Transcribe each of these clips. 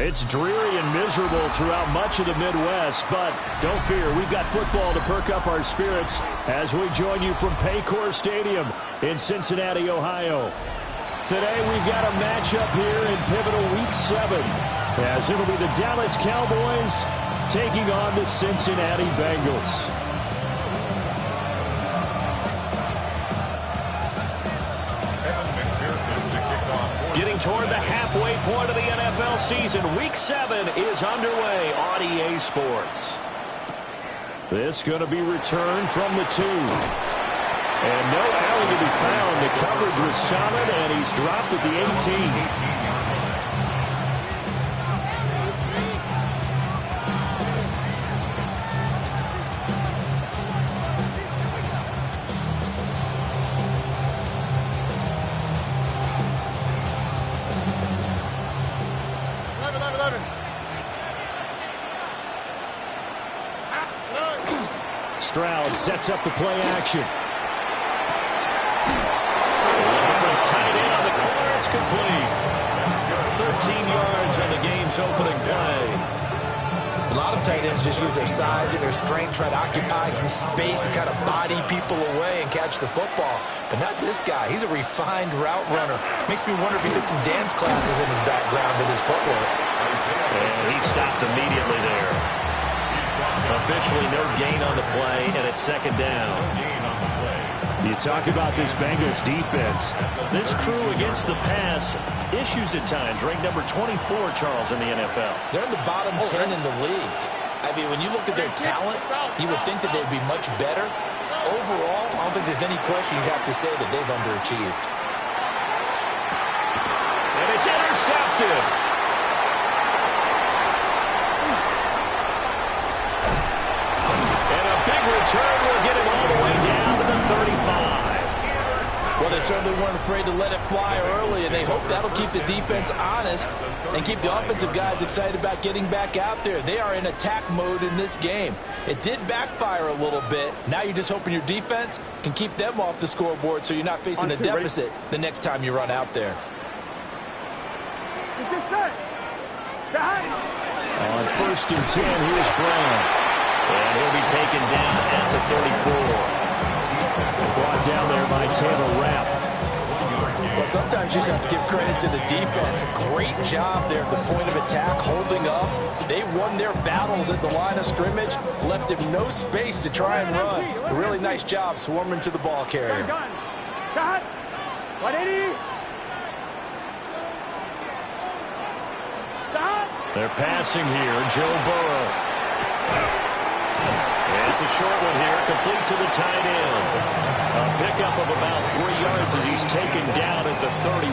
It's dreary and miserable throughout much of the Midwest, but don't fear, we've got football to perk up our spirits as we join you from Paycor Stadium in Cincinnati, Ohio. Today we've got a matchup here in pivotal Week 7, as it'll be the Dallas Cowboys taking on the Cincinnati Bengals. Getting toward the halfway point of the NFL season, Week 7 is underway on EA Sports. This going to be returned from the 2. And no alley to be found. The coverage was solid, and he's dropped at the 18. Stroud sets up the play action. It's tight end on the corner. It's complete. 13 yards on the game's opening play. A lot of tight ends just use their size and their strength, try to occupy some space and kind of body people away and catch the football. But not this guy. He's a refined route runner. Makes me wonder if he took some dance classes in his background with his footwork. And he stopped immediately there. Officially no gain on the play, and it's second down. You talk about this Bengals defense. This crew against the pass, issues at times. Ranked number 24, Charles, in the NFL. They're in the bottom 10 in the league. I mean, when you look at their talent, you would think that they'd be much better. Overall, I don't think there's any question you'd have to say that they've underachieved. And it's intercepted. Return will get him all the way down to the 35. Well, they certainly weren't afraid to let it fly early, and they hope that'll keep the defense honest and keep the offensive guys excited about getting back out there. They are in attack mode in this game. It did backfire a little bit. Now you're just hoping your defense can keep them off the scoreboard so you're not facing a deficit the next time you run out there. On 1st and 10, here's Brown. And he'll be taken down at the 34. Brought down there by Taylor Rapp. Well, sometimes you just have to give credit to the defense. Great job there at the point of attack, holding up. They won their battles at the line of scrimmage, left him no space to try and run. A really nice job swarming to the ball carrier. They're passing here. Joe Burrow. It's a short one here, complete to the tight end. A pickup of about 3 yards as he's taken down at the 31.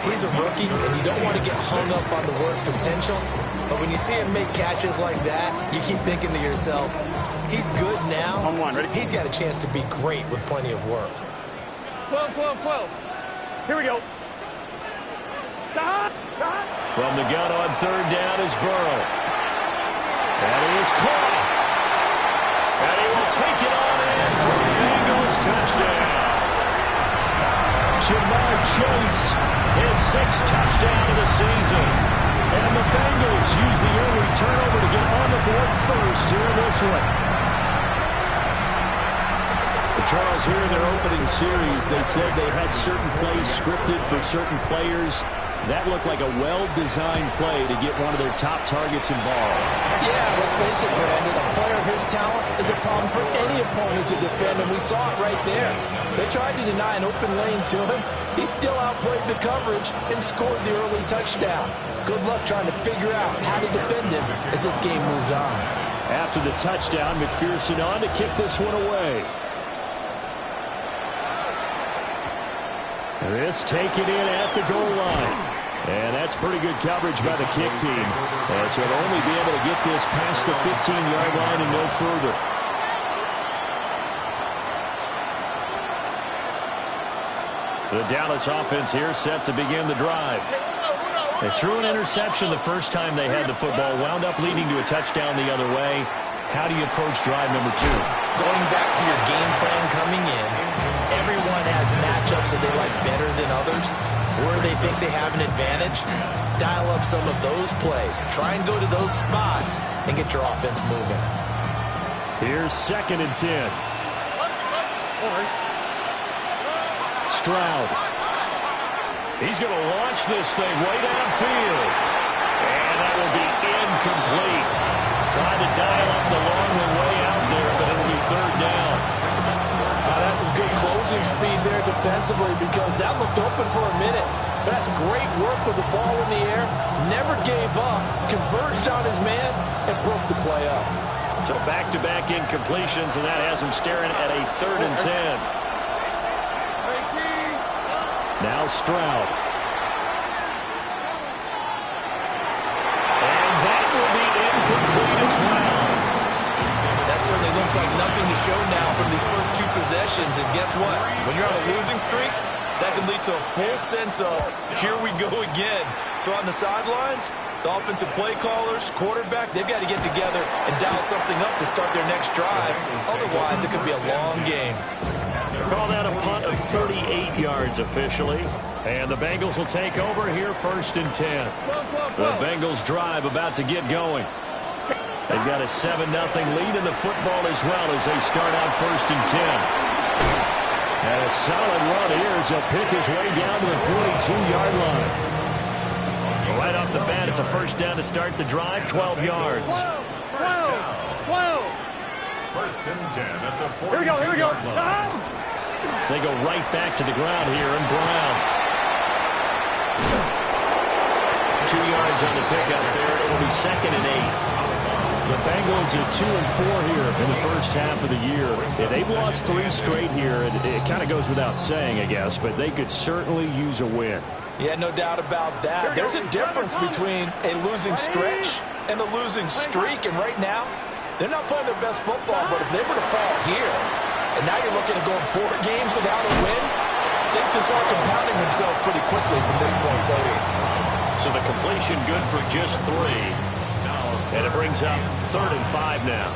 He's a rookie, and you don't want to get hung up on the word potential. But when you see him make catches like that, you keep thinking to yourself, he's good now. On one, ready? He's got a chance to be great with plenty of work. 12, 12, 12. Here we go. From the gun on 3rd down is Burrow. And he is caught. And he will take it on in for a Bengals touchdown. Jamar Chase, his 6th touchdown of the season. And the Bengals use the early turnover to get on the board first here in this one. Charles, here in their opening series, they said they had certain plays scripted for certain players. That looked like a well-designed play to get one of their top targets involved. Yeah, let's face it, Brandon. A player of his talent is a problem for any opponent to defend, and we saw it right there. They tried to deny an open lane to him. He still outplayed the coverage and scored the early touchdown. Good luck trying to figure out how to defend him as this game moves on. After the touchdown, McPherson on to kick this one away. This taken in at the goal line. And that's pretty good coverage by the kick team. So they'll only be able to get this past the 15-yard line and no further. The Dallas offense here set to begin the drive. They threw an interception the first time they had the football, wound up leading to a touchdown the other way. How do you approach drive number 2? Going back to your game plan coming in, everyone has matchups that they like better than others. where they think they have an advantage, dial up some of those plays. Try and go to those spots and get your offense moving. Here's 2nd and 10. Stroud. He's going to launch this thing way downfield. And that will be incomplete. Trying to dial up the long way out there, but it'll be 3rd down. That's some good closing speed there defensively because that looked open for a minute. But that's great work with the ball in the air. Never gave up, converged on his man, and broke the play up. So back-to-back incompletions, and that has him staring at a 3rd and 10. Now Stroud. And that will be incomplete as well. That certainly looks like nothing to show now from these first 2 possessions. And guess what? When you're on a losing streak, that can lead to a full sense of, here we go again. So on the sidelines, the offensive play callers, quarterback, they've got to get together and dial something up to start their next drive. Otherwise, it could be a long game. Call that a punt of 38 yards officially. And the Bengals will take over here 1st and 10. The Bengals drive about to get going. They've got a 7-0 lead in the football as well as they start out 1st and 10. And a solid run here as he'll pick his way down to the 42-yard line. Right off the bat, it's a 1st down to start the drive, 12 yards. 12. 1st and 10 at the 42-yard Here we go. line. They go right back to the ground here, and Brown. 2 yards on the pickup there. It'll be 2nd and 8. The Bengals are 2-4 here in the first half of the year. Yeah, they've lost 3 straight here. It kind of goes without saying, I guess, but they could certainly use a win. Yeah, no doubt about that. There's a difference between a losing stretch and a losing streak. And right now, they're not playing their best football, but if they were to fall here, and now you're looking at going 4 games without a win, things can start compounding themselves pretty quickly from this point forward. So the completion good for just 3. And it brings up 3rd and 5 now.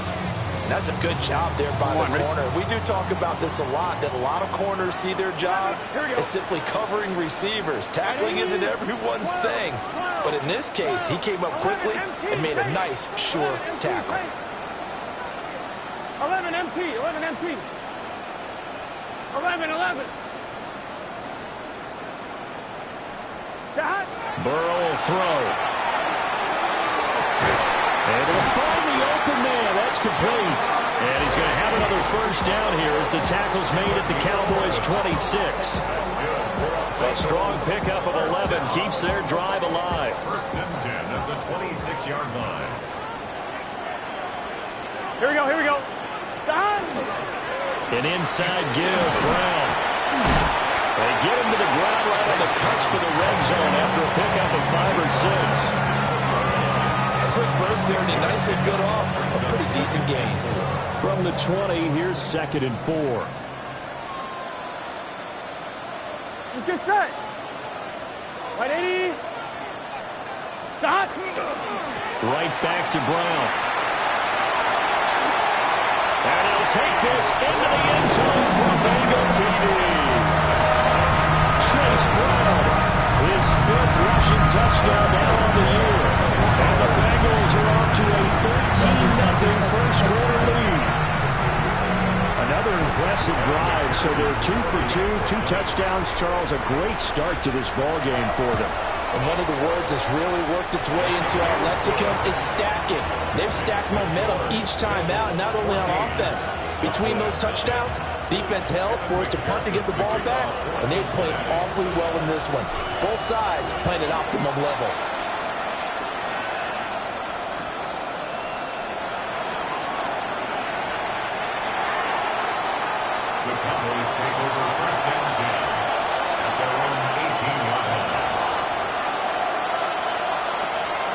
And that's a good job there by the corner. We do talk about this a lot, that a lot of corners see their job as simply covering receivers. Tackling isn't everyone's thing. But in this case, he came up quickly and made a nice, sure tackle. 11 MT. 11. Burrow will throw. And he'll find the open man. That's complete. And he's going to have another 1st down here as the tackle's made at the Cowboys' 26. A strong pickup of 11 keeps their drive alive. 1st and 10 at the 26-yard line. Here we go. An inside give, Brown. They get him to the ground right on the cusp of the red zone after a pickup of 5 or 6. Quick burst there, and he nicely built off a pretty decent gain. From the 20, here's 2nd and 4. Let's get set. 180. Stop. Right back to Brown. And he'll take this into the end zone for Bengal TV. Chase Brown, his 5th rushing touchdown down on the year. And the Bengals are off to a 13-0 first quarter lead. Another impressive drive, so they're 2 for 2, 2 touchdowns. Charles, a great start to this ball game for them. And one of the words that's really worked its way into our lexicon is stacking. They've stacked momentum each time out, not only on offense. Between those touchdowns, defense held, forced to punt to get the ball back, and they played awfully well in this one. Both sides playing at optimum level. The Cowboys take over 1st and 10 at their own 18-yard line.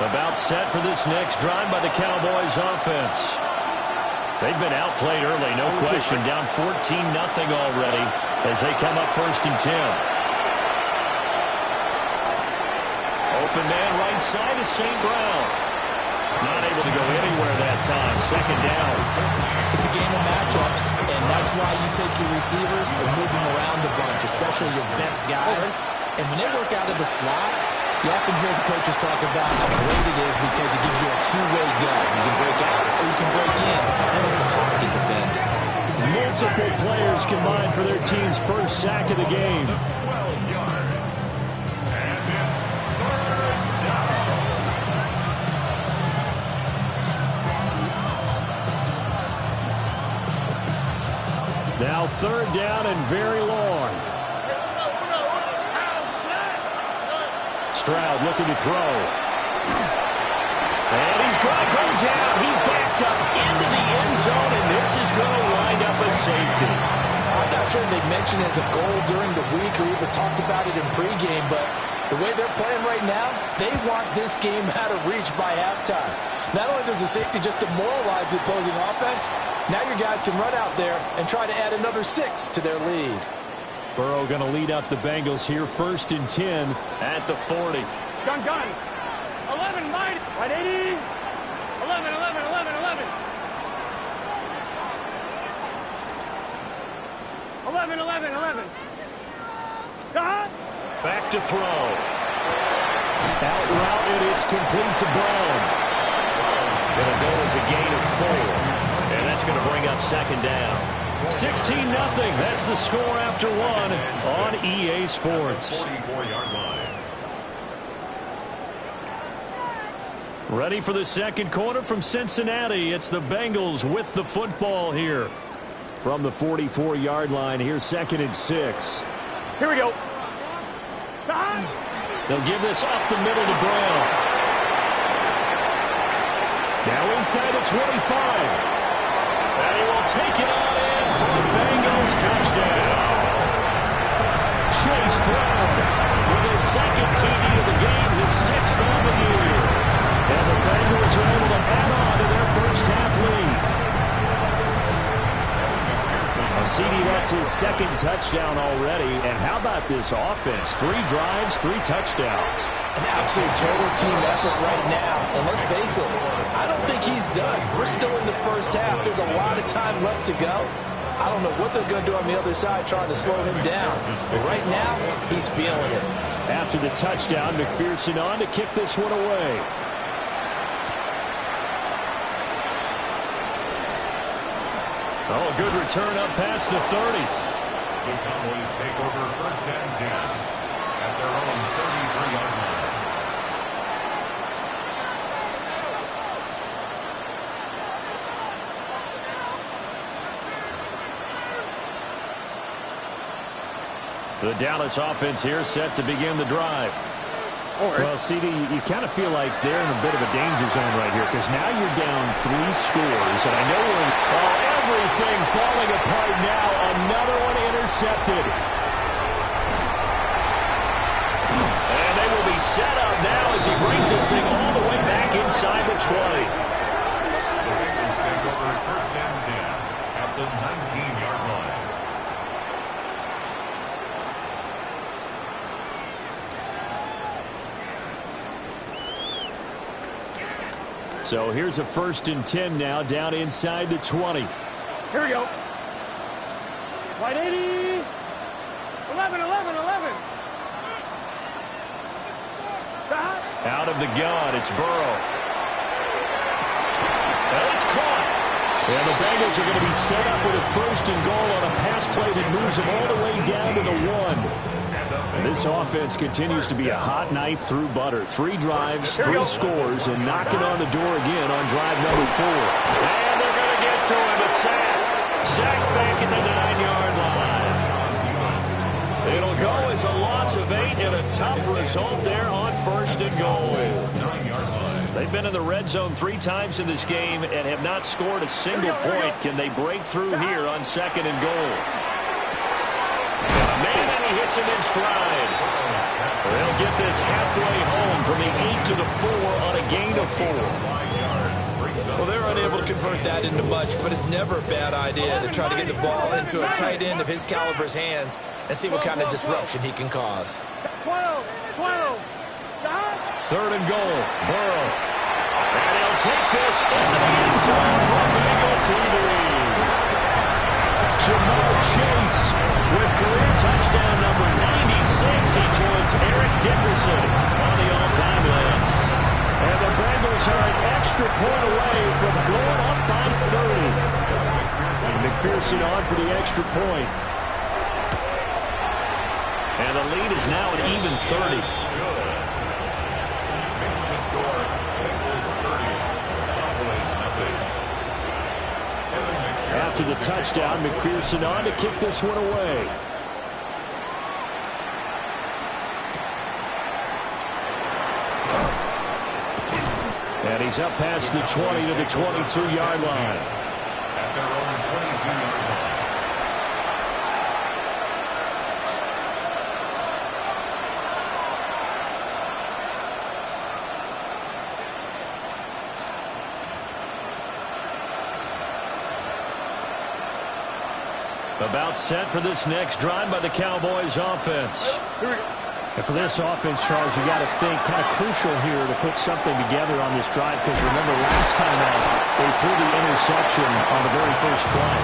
About set for this next drive by the Cowboys offense. They've been outplayed early, no question. Down 14-0 already as they come up 1st and 10. Open man right side is St. Brown. Not able to go anywhere that time. 2nd down. It's a game of matchups, and that's why you take your receivers and move them around a bunch, especially your best guys. And when they work out of the slot, you often hear the coaches talk about how great it is because it gives you a two-way go. You can break out or you can break in. That makes it hard to defend. Multiple players combined for their team's first sack of the game. Now third down and very long. Stroud looking to throw. And he's going to go down. He backed up into the end zone, and this is going to wind up a safety. I'm not sure they mentioned it as a goal during the week or even talked about it in pregame, but the way they're playing right now, they want this game out of reach by halftime. Not only does the safety just demoralize the opposing offense, now your guys can run out there and try to add another 6 to their lead. Burrow going to lead up the Bengals here, 1st and 10 at the 40. Gun. 11, mine. Right, 80. 11. 11. Got. Back to throw. Out route, and it's complete to Brown. Going to go as a gain of 4. And that's going to bring up 2nd down. 16-0. That's the score after 1 on EA Sports. 44-yard line. Ready for the second quarter from Cincinnati. It's the Bengals with the football here. From the 44-yard line, here's 2nd and 6. Here we go. They'll give this up the middle to Brown. Now inside the 25. And he will take it on in for the Bengals touchdown. Chase Brown with his 2nd TD of the game, his 6th on the year. And the Bengals are able to add on to their first half lead. CD, that's his 2nd touchdown already. And how about this offense? 3 drives, 3 touchdowns. An absolute total team effort right now. And let's face it, I don't think he's done. We're still in the first half. There's a lot of time left to go. I don't know what they're going to do on the other side trying to slow him down. But right now, he's feeling it. After the touchdown, McPherson on to kick this one away. Oh, a good return up past the 30. The Cowboys take over 1st and 10 at their own 33-yard line. The Dallas offense here set to begin the drive. Well, CD, you kind of feel like they're in a bit of a danger zone right here because now you're down 3 scores. And I know everything falling apart now. Another one intercepted. And they will be set up now as he brings this thing all the way back inside the 20. The Bengals take over 1st and 10 at the 19-yard line. So here's a 1st and 10 now down inside the 20. Here we go. Right, 80. 11. Out of the gun, it's Burrow. And it's caught. And the Bengals are going to be set up with a 1st and goal on a pass play that moves them all the way down to the 1. This offense continues to be a hot knife through butter. 3 drives, 3 scores, and knocking on the door again on drive number 4. And they're going to get to him, a sack. Sack back at the 9-yard line. It'll go as a loss of 8 and a tough result there on 1st and goal. They've been in the red zone 3 times in this game and have not scored a single point. Can they break through here on 2nd and goal? Man, and he hits him in stride. They'll get this halfway home from the 8 to the 4 on a gain of 4. Well, they're unable to convert that into much, but it's never a bad idea to try to get the ball into a tight end of his caliber's hands and see what kind of disruption he can cause. 12. 3rd and goal, Burrow. And he'll take this into the end zone for Bengal TV. Jamar Chase with career touchdown number 96 6, he joins Eric Dickerson on the all-time list. And the Bengals are an extra point away from going up by 30. And McPherson on for the extra point. And the lead is now an even 30. Makes the score Bengals 30, Cowboys nothing. After the touchdown, McPherson on to kick this one away. And he's up past the 20 to the 22-yard line. At their own 22-yard line. About set for this next drive by the Cowboys offense. And for this offense, Charles, you got to think kind of crucial here to put something together on this drive, because remember last time out, they threw the interception on the very first play.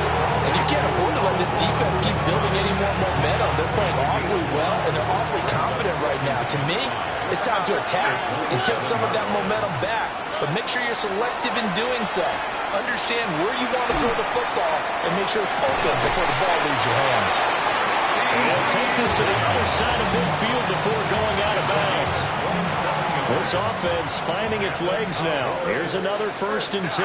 And you can't afford to let this defense keep building any more momentum. They're playing awfully well, and they're awfully confident right now. To me, it's time to attack and take some of that momentum back. But make sure you're selective in doing so. Understand where you want to throw the football and make sure it's open before the ball leaves your hands. And they'll take this to the other side of midfield before going out of bounds. This offense finding its legs now. Here's another 1st and 10.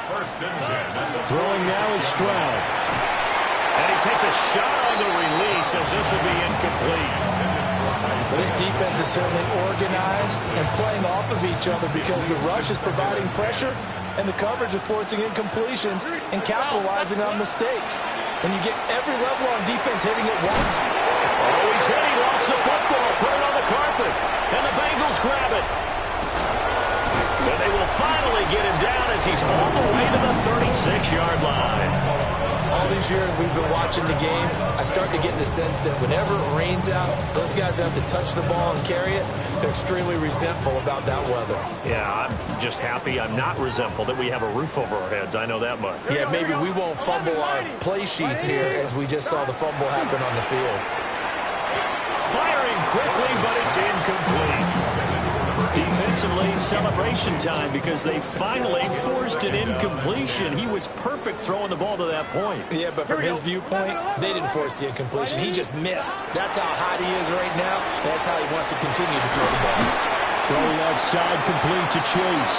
1st and 10. Throwing now is Stroud. And he takes a shot on the release as this will be incomplete. But this defense is certainly organized and playing off of each other because the rush is providing pressure and the coverage is forcing incompletions and capitalizing on mistakes. When you get every level on defense hitting it once. Oh, he's hit. He lost the football. Put it on the carpet. And the Bengals grab it. And they will finally get him down as he's all the way to the 36-yard line. All these years we've been watching the game, I start to get the sense that whenever it rains out, those guys who have to touch the ball and carry it, they're extremely resentful about that weather. Yeah, I'm just happy I'm not resentful that we have a roof over our heads. I know that much. Yeah, maybe we won't fumble our play sheets here as we just saw the fumble happen on the field. Firing quickly, but it's incomplete. Defensively, celebration time because they finally forced an incompletion. He was perfect throwing the ball to that point. Yeah, but from his viewpoint, they didn't force the incompletion. He just missed. That's how hot he is right now, and that's how he wants to continue to throw the ball. Throwing outside, complete to Chase.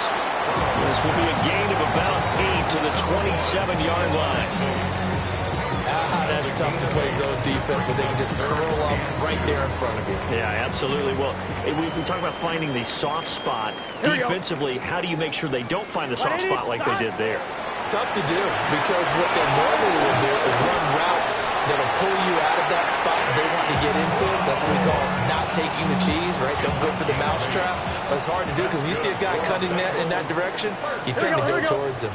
This will be a gain of about 8 to the 27-yard line. That's tough to play zone defense where they can just curl up right there in front of you. Yeah, absolutely. Well, we talk about finding the soft spot. Defensively, how do you make sure they don't find the soft spot like they did there? Tough to do because what they normally will do is run routes that'll pull you out of that spot they want to get into. That's what we call not taking the cheese, right? Don't go for the mousetrap. But it's hard to do because when you see a guy cutting that in that direction, you tend to go towards him.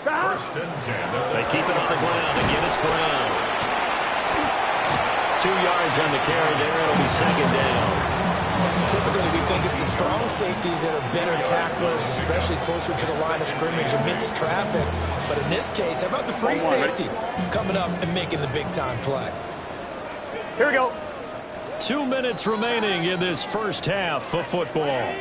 1st and 10. They keep it on the ground. Again, it's Brown. 2 yards on the carry there. It'll be 2nd down. Typically, we think it's the strong safeties that are better tacklers, especially closer to the line of scrimmage amidst traffic. But in this case, how about the free safety coming up and making the big-time play? Here we go. 2 minutes remaining in this first half of football.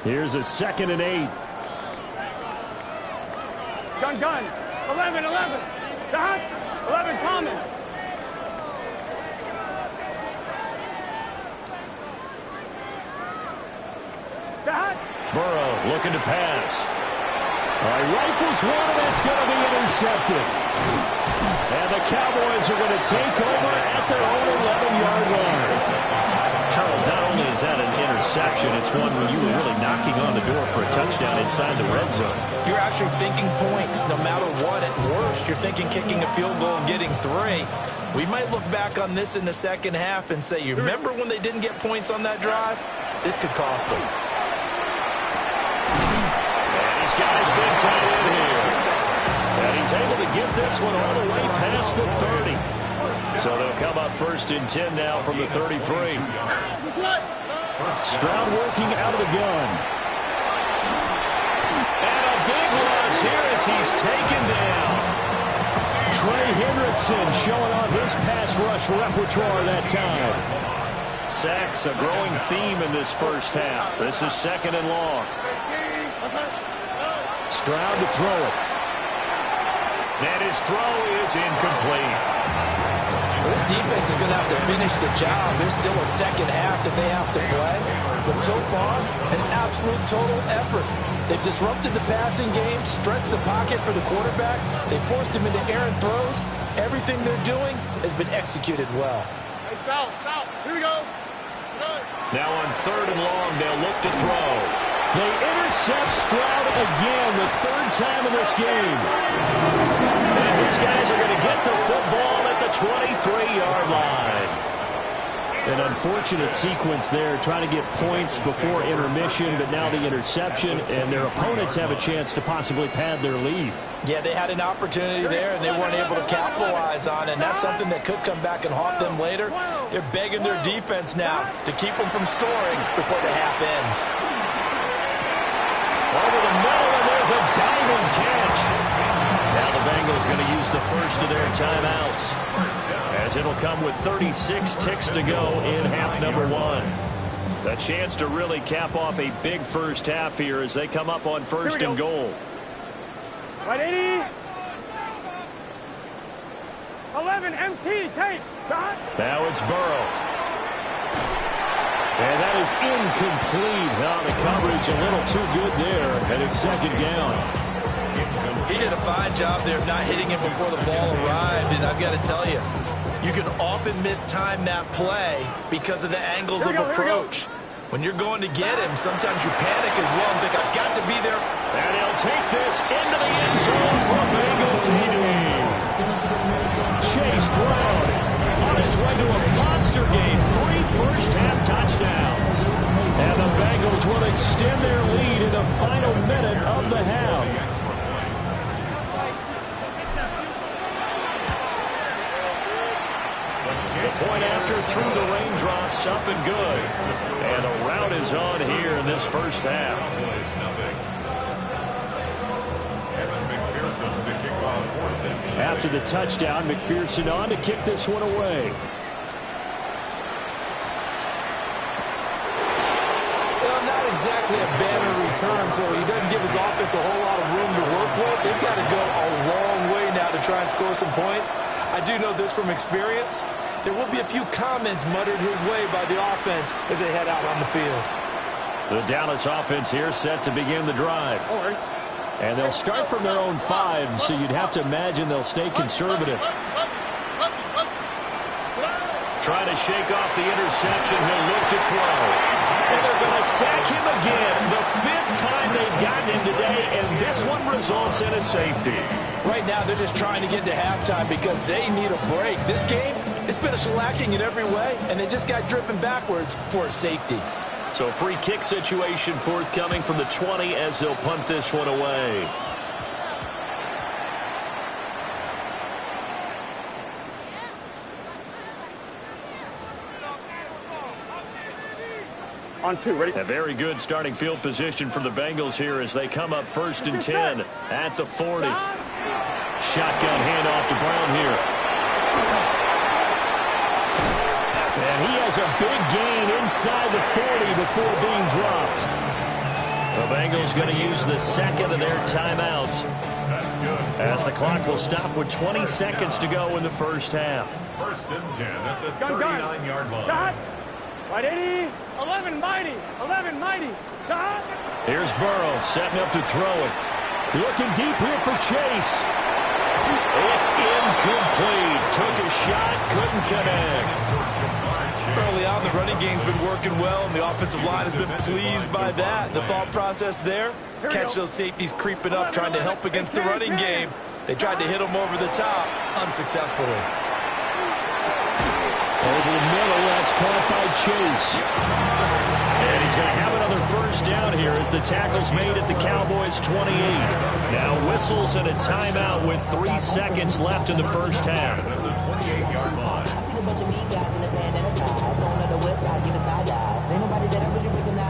Here's a 2nd and 8. Gun. 11. Dot. 11 common. Dot. Burrow looking to pass. Rifles one, and it's going to be intercepted. And the Cowboys are going to take over at their own 11-yard line. Charles, not only is that an interception, it's one where you were really knocking on the door for a touchdown inside the red zone. You're actually thinking points no matter what. At worst, you're thinking kicking a field goal and getting 3. We might look back on this in the second half and say, you remember when they didn't get points on that drive? This could cost them. And he's got his big tight end here. And he's able to get this one all the way past the 30. So they'll come up 1st and 10 now from the 33. Stroud working out of the gun. And a big loss here as as he's taken down. Trey Hendrickson showing off his pass rush repertoire that time. Sacks, a growing theme in this first half. This is 2nd and long. Stroud to throw it. And his throw is incomplete. This defense is going to have to finish the job. There's still a second half that they have to play. But so far, an absolute total effort. They've disrupted the passing game, stressed the pocket for the quarterback. They forced him into errant throws. Everything they're doing has been executed well. Hey, foul. Here we go. Now on 3rd and long, they'll look to throw. They intercept Stroud again, the 3rd time in this game. And these guys are going to get the football at the 23-yard line. An unfortunate sequence there, trying to get points before intermission, but now the interception, and their opponents have a chance to possibly pad their lead. Yeah, they had an opportunity there, and they weren't able to capitalize on it, and that's something that could come back and haunt them later. They're begging their defense now to keep them from scoring before the half ends. Over the middle, and there's a diving catch. Now the Bengals going to use the first of their timeouts, as it'll come with 36 ticks to go in half number 1. A chance to really cap off a big first half here as they come up on 1st and goal. Right, 80. 11, MT, take. Shot. Now it's Burrow. And that is incomplete. Now the coverage a little too good there, and it's 2nd down. He did a fine job there of not hitting him before the ball arrived, and I've got to tell you, you can often mistime that play because of the angles of approach. When you're going to get him, sometimes you panic as well and think, I've got to be there. And he'll take this into the end zone for Bengal TD. Chase Brown on his way to a monster game. 3 first-half touchdowns. And the Bengals will extend their lead in the final minute of the half. Point after through the raindrops, up and good. And a rout is on here in this first half. After the touchdown, McPherson on to kick this one away. Well, not exactly a banner return, so he doesn't give his offense a whole lot of room to work with. They've got to go a long way now to try and score some points. I do know this from experience. There will be a few comments muttered his way by the offense as they head out on the field. The Dallas offense here set to begin the drive. And they'll start from their own 5, so you'd have to imagine they'll stay conservative. Trying to shake off the interception. He'll look to throw. And they're going to sack him again. The 5th time they've gotten him today, and this one results in a safety. Right now, they're just trying to get to halftime because they need a break. This game, it's been a shellacking in every way, and they just got driven backwards for a safety. So free kick situation forthcoming from the 20 as they'll punt this one away. On 2, ready? A very good starting field position for the Bengals here as they come up 1st and 10 at the 40. Shotgun handoff to Brown here. And he has a big gain inside the 40 before being dropped. The Bengals going to use the 2nd of their timeouts as the clock will stop with 20 seconds to go in the first half. 1st and 10 at the 39-yard line. Shot. Right, 80. 11, mighty. 11, mighty. Shot. Here's Burrow setting up to throw it. Looking deep here for Chase. It's incomplete. Took a shot, couldn't connect. Early on, the running game's been working well, and the offensive line has been pleased by that. The thought process there, catch those safeties creeping up, trying to help against the running game. They tried to hit them over the top, unsuccessfully. Over the middle, that's caught by Chase. And he's going to have another first down here as the tackle's made at the Cowboys' 28. Now whistles and a timeout with 3 seconds left in the first half.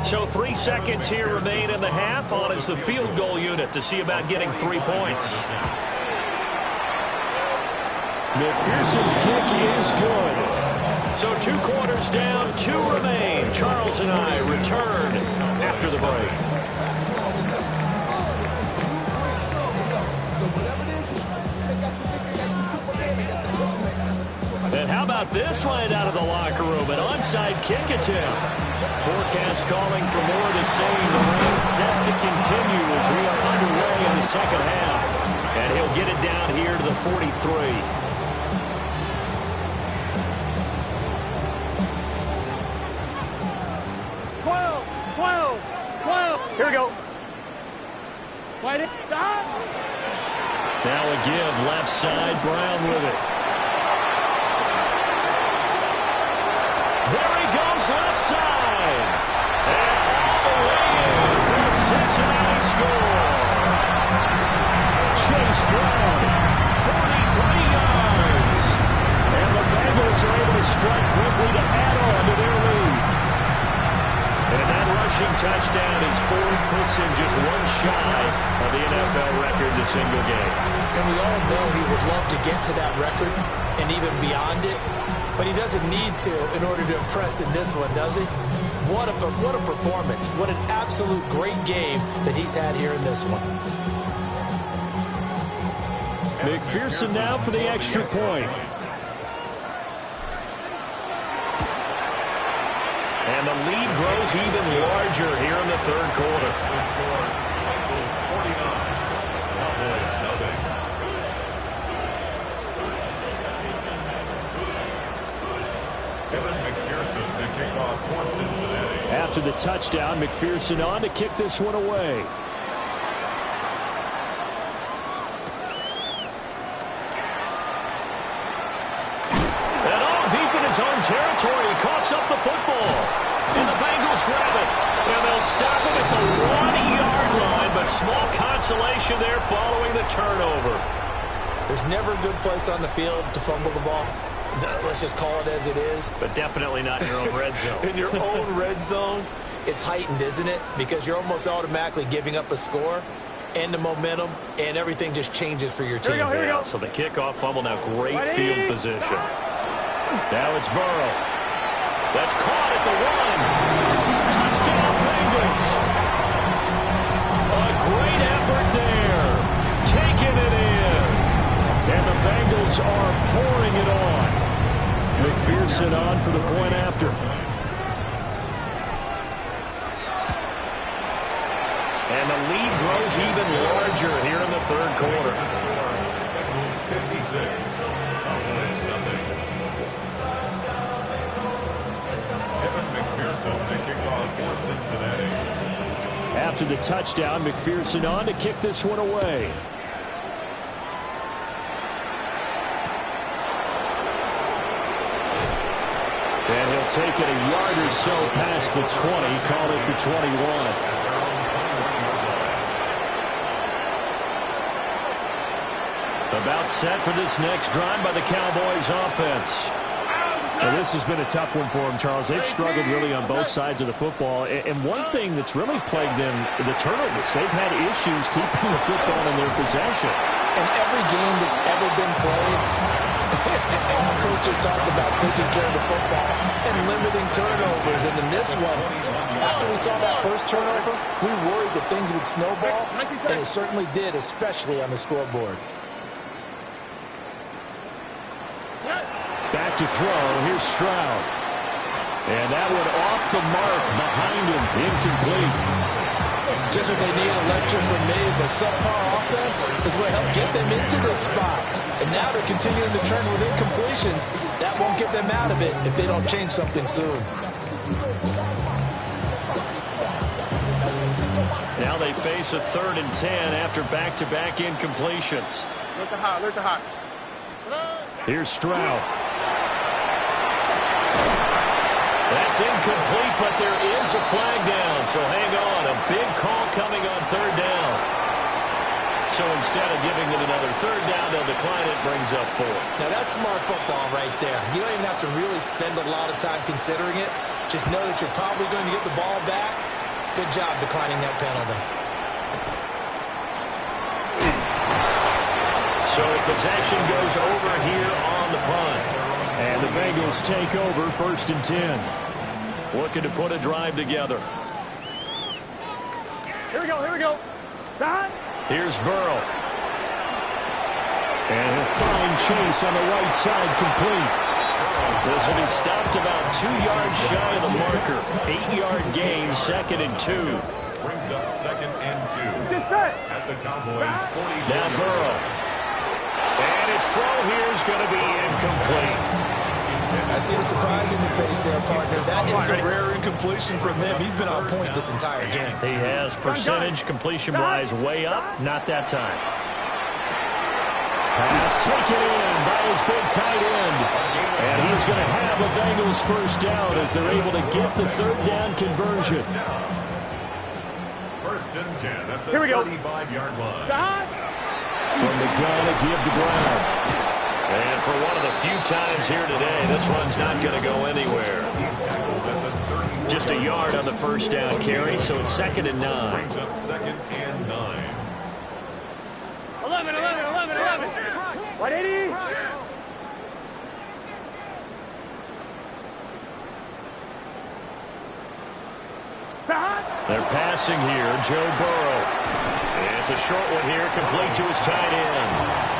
So 3 seconds here remain in the half. On is the field goal unit to see about getting 3 points. McPherson's kick is good. So 2 quarters down, 2 remain. Charles and I return after the break. And how about this one out of the locker room? An onside kick attempt. Forecast calling for more of the same. The rain set to continue as we are underway in the second half. And he'll get it down here to the 43. Here we go. Wait it. Stop. Now a give left side. Brown with it. There he goes left side. And off the way in for the Cincinnati score. Chase Brown, 43 yards. And the Bengals are able to strike quickly to add on to their lead. And that rushing touchdown is 4, puts him just 1 shy of the NFL record in a single game. And we all know he would love to get to that record and even beyond it, but he doesn't need to in order to impress in this one, does he? What a performance. What an absolute great game that he's had here in this one. McPherson now for the extra point. And the lead grows even larger here in the third quarter. After the touchdown, McPherson on to kick this one away. And all deep in his own territory, he coughs up the football. And the Bengals grab it. And they'll stop him at the 1-yard line, but small consolation there following the turnover. There's never a good place on the field to fumble the ball. Let's just call it as it is. But definitely not in your own red zone. In your own red zone, it's heightened, isn't it? Because you're almost automatically giving up a score and the momentum, and everything just changes for your team. Here we go. So the kickoff fumble, now great field position. Now it's Burrow. That's caught at the 1. Touchdown, Bengals. A great effort there. Taking it in. And the Bengals are pouring it on. McPherson on for the point after. And the lead grows even larger here in the third quarter. 56. McPherson, the kickoff for Cincinnati. After the touchdown, McPherson on to kick this one away. And he'll take it a yard or so past the 20, call it the 21. About set for this next drive by the Cowboys offense. Well, this has been a tough one for them, Charles. They've struggled really on both sides of the football. And one thing that's really plagued them, the turnovers. They've had issues keeping the football in their possession. In every game that's ever been played, all coaches talk about taking care of the football and limiting turnovers. And in this one, after we saw that first turnover, we worried that things would snowball, and it certainly did, especially on the scoreboard. Back to throw. Here's Stroud. And that one off the mark behind him. Incomplete. Just what they need, a lecture from me, but subpar offense is what helped get them into this spot. And now they're continuing to trend with incompletions. That won't get them out of it if they don't change something soon. Now they face a 3rd and 10 after back-to-back incompletions. Look at hot. Look at hot. Here's Stroud. That's incomplete, but there is a flag down, so hang on. A big call coming on 3rd down. So instead of giving it another 3rd down, they'll decline it, brings up 4. Now that's smart football right there. You don't even have to really spend a lot of time considering it. Just know that you're probably going to get the ball back, Good job declining that penalty. So possession goes over here on the punt. And the Bengals take over 1st and 10. Looking to put a drive together. Here we go, here we go. Time. Here's Burrow. And he'll find Chase on the right side complete. This will be stopped about 2 yards shy of the marker. 8-yard gain, 2nd and 2. Brings up 2nd and 2. Get set. At the Cowboys' 40. Now Burrow. And his throw here is going to be incomplete. I see the surprise in your face there, partner. That is a rare incompletion from him. He's been on point this entire game. He has percentage completion-wise way up. Not that time. Pass taken in by his big tight end. And he's going to have a Bengals 1st down as they're able to get the 3rd down conversion. 1st and 10 at the Here we go. 35-yard line. Time. From the gun to give to Brown. And for one of the few times here today, this run's not going to go anywhere. Just a yard on the 1st down carry, so it's 2nd and 9. Brings up 2nd and 9. 11, 11, 11, 11. 180. Time. They're passing here, Joe Burrow. And it's a short one here, complete to his tight end.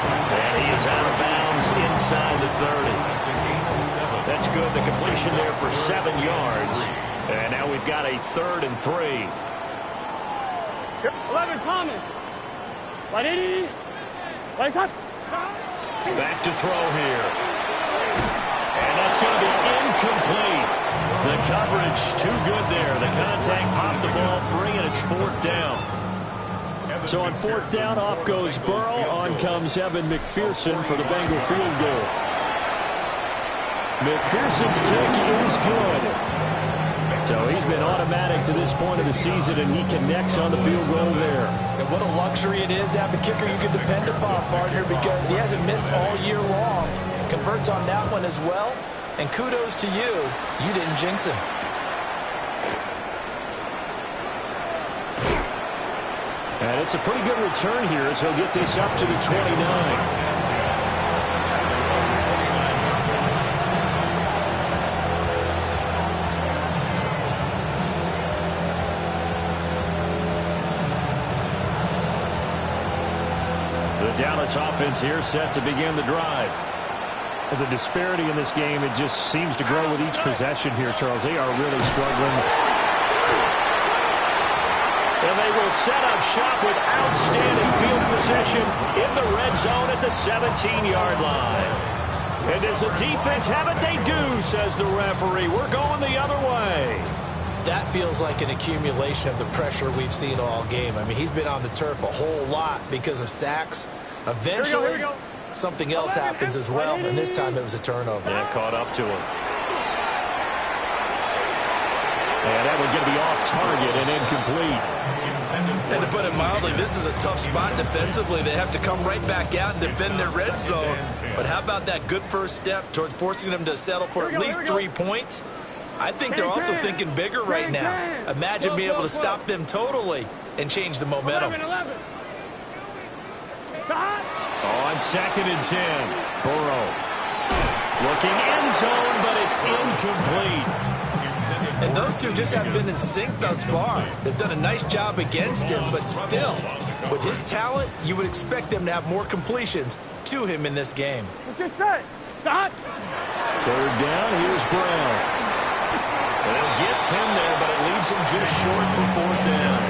And he is out of bounds inside the 30. That's good. The completion there for 7 yards. And now we've got a 3rd and 3. 11, Thomas. 180. Back to throw here. And that's going to be incomplete. The coverage too good there. The contact popped the ball free, and it's 4th down. So on 4th down, off goes Burrow. On comes Evan McPherson for the Bengal field goal. McPherson's kick is good. So he's been automatic to this point of the season, and he connects on the field goal there. And what a luxury it is to have a kicker you can depend upon, partner, because he hasn't missed all year long. Converts on that one as well. And kudos to you. You didn't jinx him. And it's a pretty good return here as he'll get this up to the 29. The Dallas offense here set to begin the drive. The disparity in this game, it just seems to grow with each possession here, Charles. They are really struggling. And they will set up shop with outstanding field possession in the red zone at the 17-yard line. And does the defense have it? They do, says the referee. We're going the other way. That feels like an accumulation of the pressure we've seen all game. I mean, he's been on the turf a whole lot because of sacks. Eventually, Here we go. something else happens as well, and this time it was a turnover. Yeah, caught up to him. And that would get to be off target and incomplete. And to put it mildly, this is a tough spot defensively. They have to come right back out and defend their red zone. But how about that good first step towards forcing them to settle for at least 3 points? I think they're also thinking bigger right now. Imagine being able to stop them totally and change the momentum. 11. On 2nd and 10, Burrow. Looking end zone, but it's incomplete. And those two just haven't been in sync thus far. They've done a nice job against him, but still, with his talent, you would expect them to have more completions to him in this game. Let's get set. Stop. 3rd down, here's Brown. They'll get 10 there, but it leaves him just short for 4th down.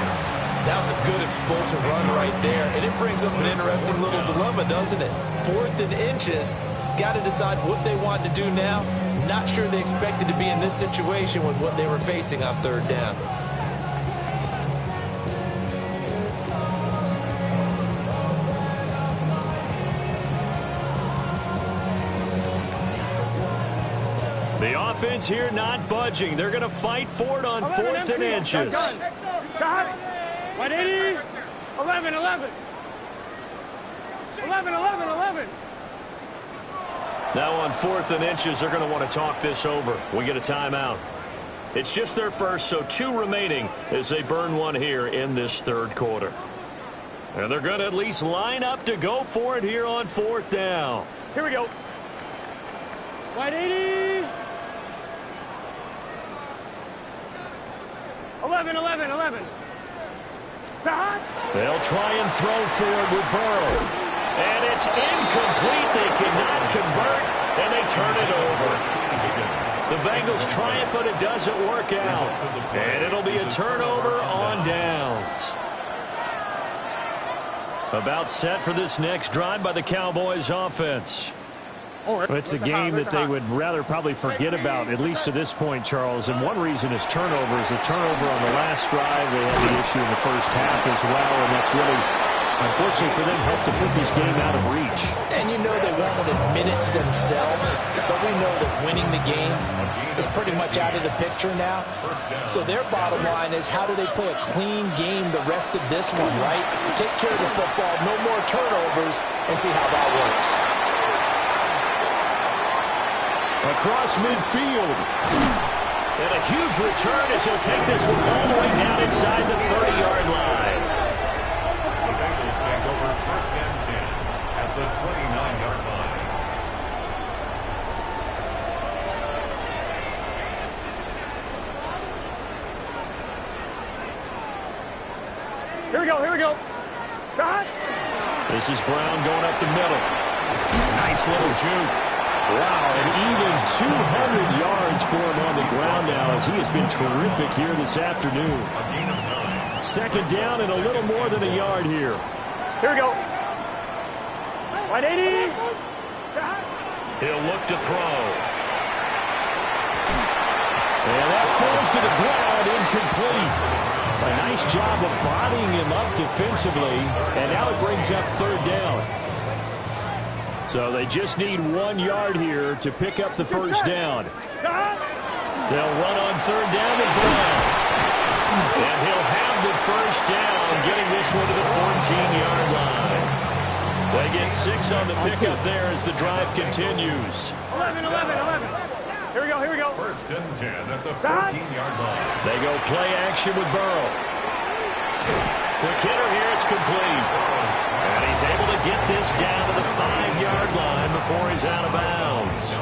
That was a good explosive run right there, and it brings up an interesting little dilemma, doesn't it? 4th and inches, got to decide what they want to do now. Not sure they expected to be in this situation with what they were facing on 3rd down. The offense here not budging. They're going to fight for it on 4th and inches. Got it. 180. 11, 11. 11, 11, 11. Now on 4th and inches, they're going to want to talk this over. We get a timeout. It's just their first, so 2 remaining as they burn one here in this third quarter. And they're going to at least line up to go for it here on 4th down. Here we go. Wide 80. 11, 11, 11. They'll try and throw for it with Burrow. And it's incomplete. They cannot convert, and they turn it over. The Bengals try it, but it doesn't work out. And it'll be a turnover on downs. About set for this next drive by the Cowboys offense. It's a game that they would rather probably forget about, at least to this point, Charles. And one reason is turnovers. The turnover on the last drive, they had the issue in the first half as well, and that's really, unfortunately for them, helped to put this game out of reach. And you know they won't admit it to themselves, but we know that winning the game is pretty much out of the picture now. So their bottom line is, how do they play a clean game the rest of this one, right? Take care of the football, no more turnovers, and see how that works. Across midfield. And a huge return as he'll take this one all the way down inside the 30-yard line. The Bengals take over 1st and 10 at the 29-yard line. Here we go, here we go. This is Brown going up the middle. Nice little juke. Wow, and even 200 yards for him on the ground now as he has been terrific here this afternoon. A gain of 9. 2nd down and a little more than a yard here. Here we go. Wide 80. He'll look to throw. And that falls to the ground, incomplete. A nice job of bodying him up defensively, and now it brings up 3rd down. So they just need 1 yard here to pick up the 1st down. They'll run on 3rd down with Brown. And he'll have the 1st down, getting this one to the 14-yard line. They get 6 on the pickup there as the drive continues. 11, 11, 11. Here we go, here we go. 1st and 10 at the 14-yard line. They go play action with Burrow. Quick hitter here, it's complete. And he's able to get this down to the 5-yard line before he's out of bounds.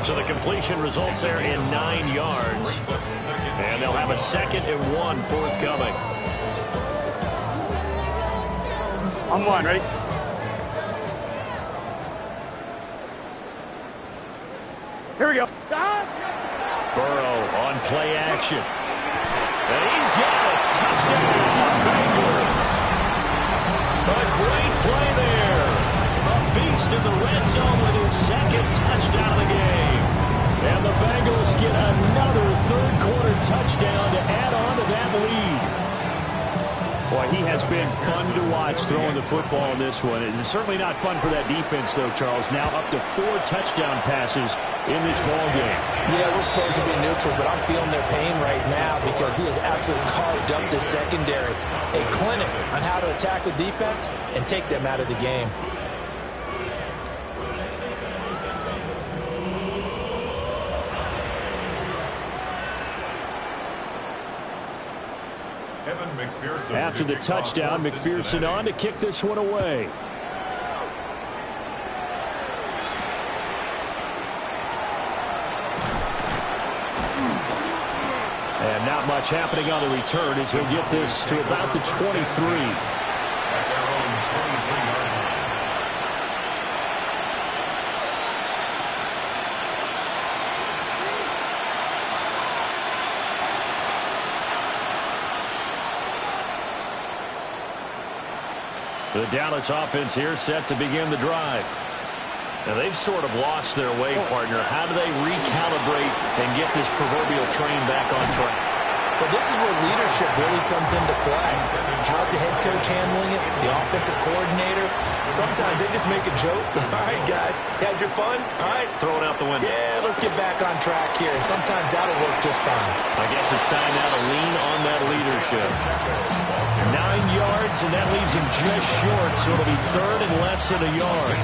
So the completion results there in 9 yards. And they'll have a 2nd and 1 forthcoming. On 1, ready? Here we go. Burrow on play action. And he's got it. Touchdown, Bengals. A great play there. A beast in the red zone with his 2nd touchdown of the game. And the Bengals get another 3rd quarter touchdown to add on to that lead. Boy, he has been fun to watch throwing the football in this one. It's certainly not fun for that defense, though, Charles. Now up to 4 touchdown passes in this ball game. Yeah, we're supposed to be neutral, but I'm feeling their pain right now because he has absolutely carved up this secondary. A clinic on how to attack the defense and take them out of the game. After the touchdown, McPherson on to kick this one away. And not much happening on the return as he'll get this to about the 23. The Dallas offense here set to begin the drive. Now they've sort of lost their way, partner. How do they recalibrate and get this proverbial train back on track? But this is where leadership really comes into play. How's the head coach handling it? The offensive coordinator? Sometimes they just make a joke. All right, guys, had your fun? All right. Throw it out the window. Yeah, let's get back on track here. And sometimes that'll work just fine. I guess it's time now to lean on that leadership. 9 yards, and that leaves him just short, so it'll be 3rd and less than a yard.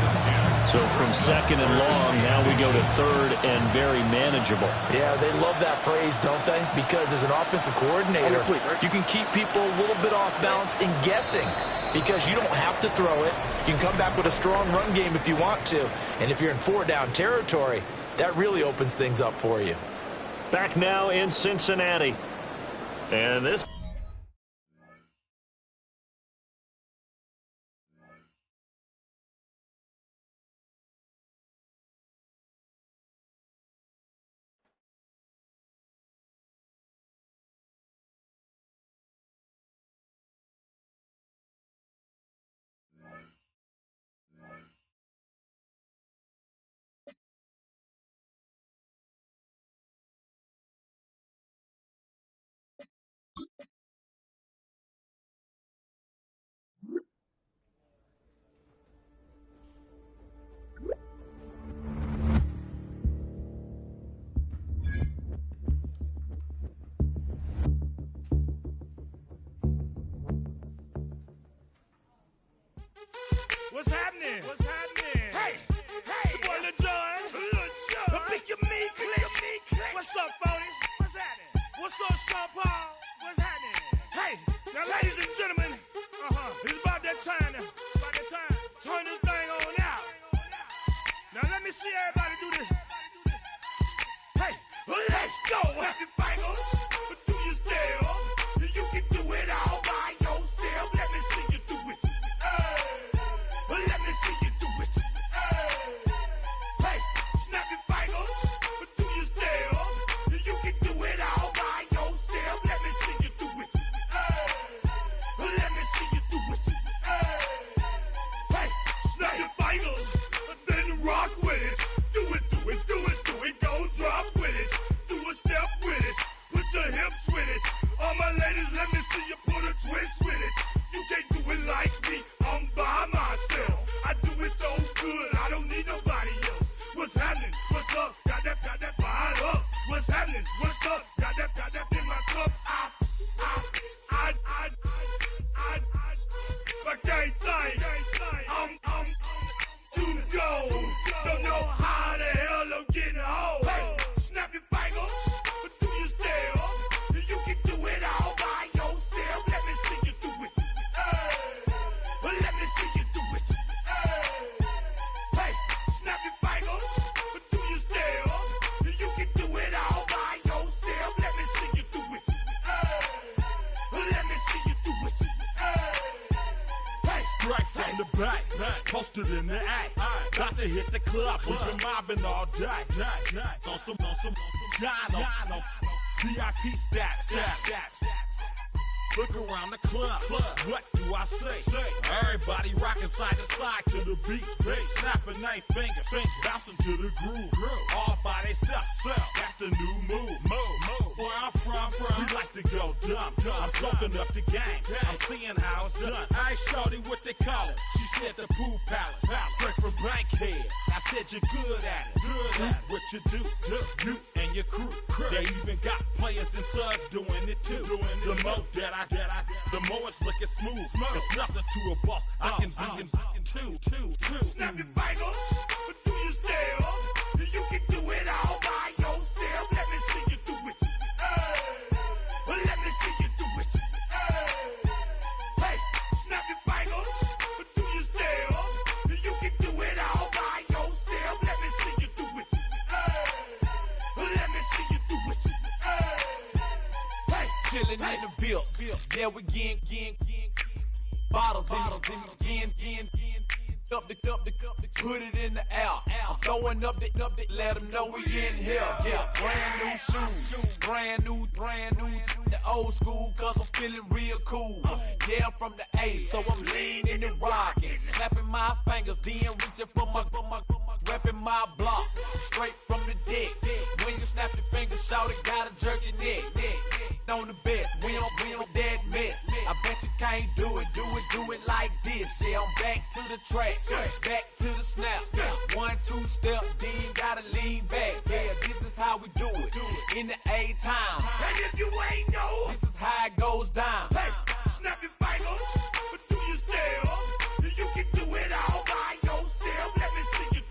So from second and long, now we go to third and very manageable. Yeah, they love that phrase, don't they? Because as an offensive coordinator, you can keep people a little bit off balance and guessing because you don't have to throw it. You can come back with a strong run game if you want to. And if you're in 4-down territory, that really opens things up for you. Back now in Cincinnati. And this... What's happening? What's happening? Hey, hey, it's your boy Lil Jon. The Click Your Me Click. What's up, Phony? What's happening? What's up, Sean Paul? What's happening? Hey, now, ladies and gentlemen, it's about that time. Turn this thing on out. Now, let me see everybody do this. Hey, let's go. Snap your fingers, but do you still? You can do it all by yourself. Let me see you do it. Let me see you do it. Hey, snap your fingers, but do you still? You can do it all by yourself. Let me see you do it. Let me see you do it. Hey, snap your fingers, then rock with it. Do it, do it, do it, do it. Go drop with it. Do a step with it. Put your hips with it. All my ladies, let me see you put a twist with it. You can't do it like me. I'm by myself. I do it so good. I don't need nobody else. What's happening? What's up? Got that fired up. What's happening? What's up? Got that in my cup. I can't think. I'm too go. Don't know how the hell I'm getting home. Hey, snap your fingers, but do you still? You can do it all by yourself. Let me see you do it. Let me see you do it. Hey, snap your fingers, but do you still? You can do it all by yourself. Let me see you do it. Let me see you do it. Hey, straight from the back, posted in the act. Got to hit the club, we've been mobbing all day. On some Jono, VIP stats. Look around the club. What do I say? Everybody rocking side to side to the beat. Snapping their fingers, bouncing to the groove. All by themselves. That's the new move. Where I'm from, we like to go dumb. I'm soaking up the game. I'm seeing how it's done. I shorty what they call it. She said the pool palace. Straight from Bankhead. I said you're good at it. Do what you do. You and your crew. They even got players and thugs doing it too. The more that I the more it's looking smooth. It's nothing to a boss. I can two. Snap your fingers, but do you still? You can do it all by yourself. Let me see you do it. Let me see you do it. Hey, snap your fingers, but do you still? You can do it all by yourself. Let me see you do it. Let me see you do it. Hey, chillin' in the build. Yeah, we getting bottles in again. Up the put it in the air. I'm throwing up the, let them know we in here. Yeah, brand new shoes, brand new. The old school, cause I'm feeling real cool. Yeah, I'm from the A, so I'm leaning and rocking. Snapping my fingers, then reaching for my repping my block. Straight from the deck. When you snap your fingers, shout it, gotta jerk your neck. On the best, we don't dead mess. I bet you can't do it like this. Yeah, I'm back to the track, back to the snap. 1, 2 step, then gotta lean back. Yeah, this is how we do it in the A time. And if you ain't know, this is how it goes down. Hey, snap your fingers, but do you still? You can do it all by yourself. Let me see you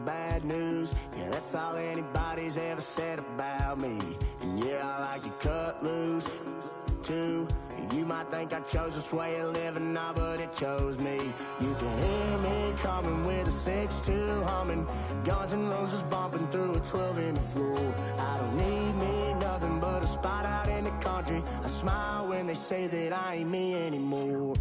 is bad news. Yeah, that's all anybody's ever said about me. And yeah, I like to cut loose, too. You might think I chose this way of living now, but it chose me. You can hear me coming with a 6-2 humming, Guns N' Roses bumping through a 12 in the floor. I don't need me nothing but a spot out in the country. I smile when they say that I ain't me anymore.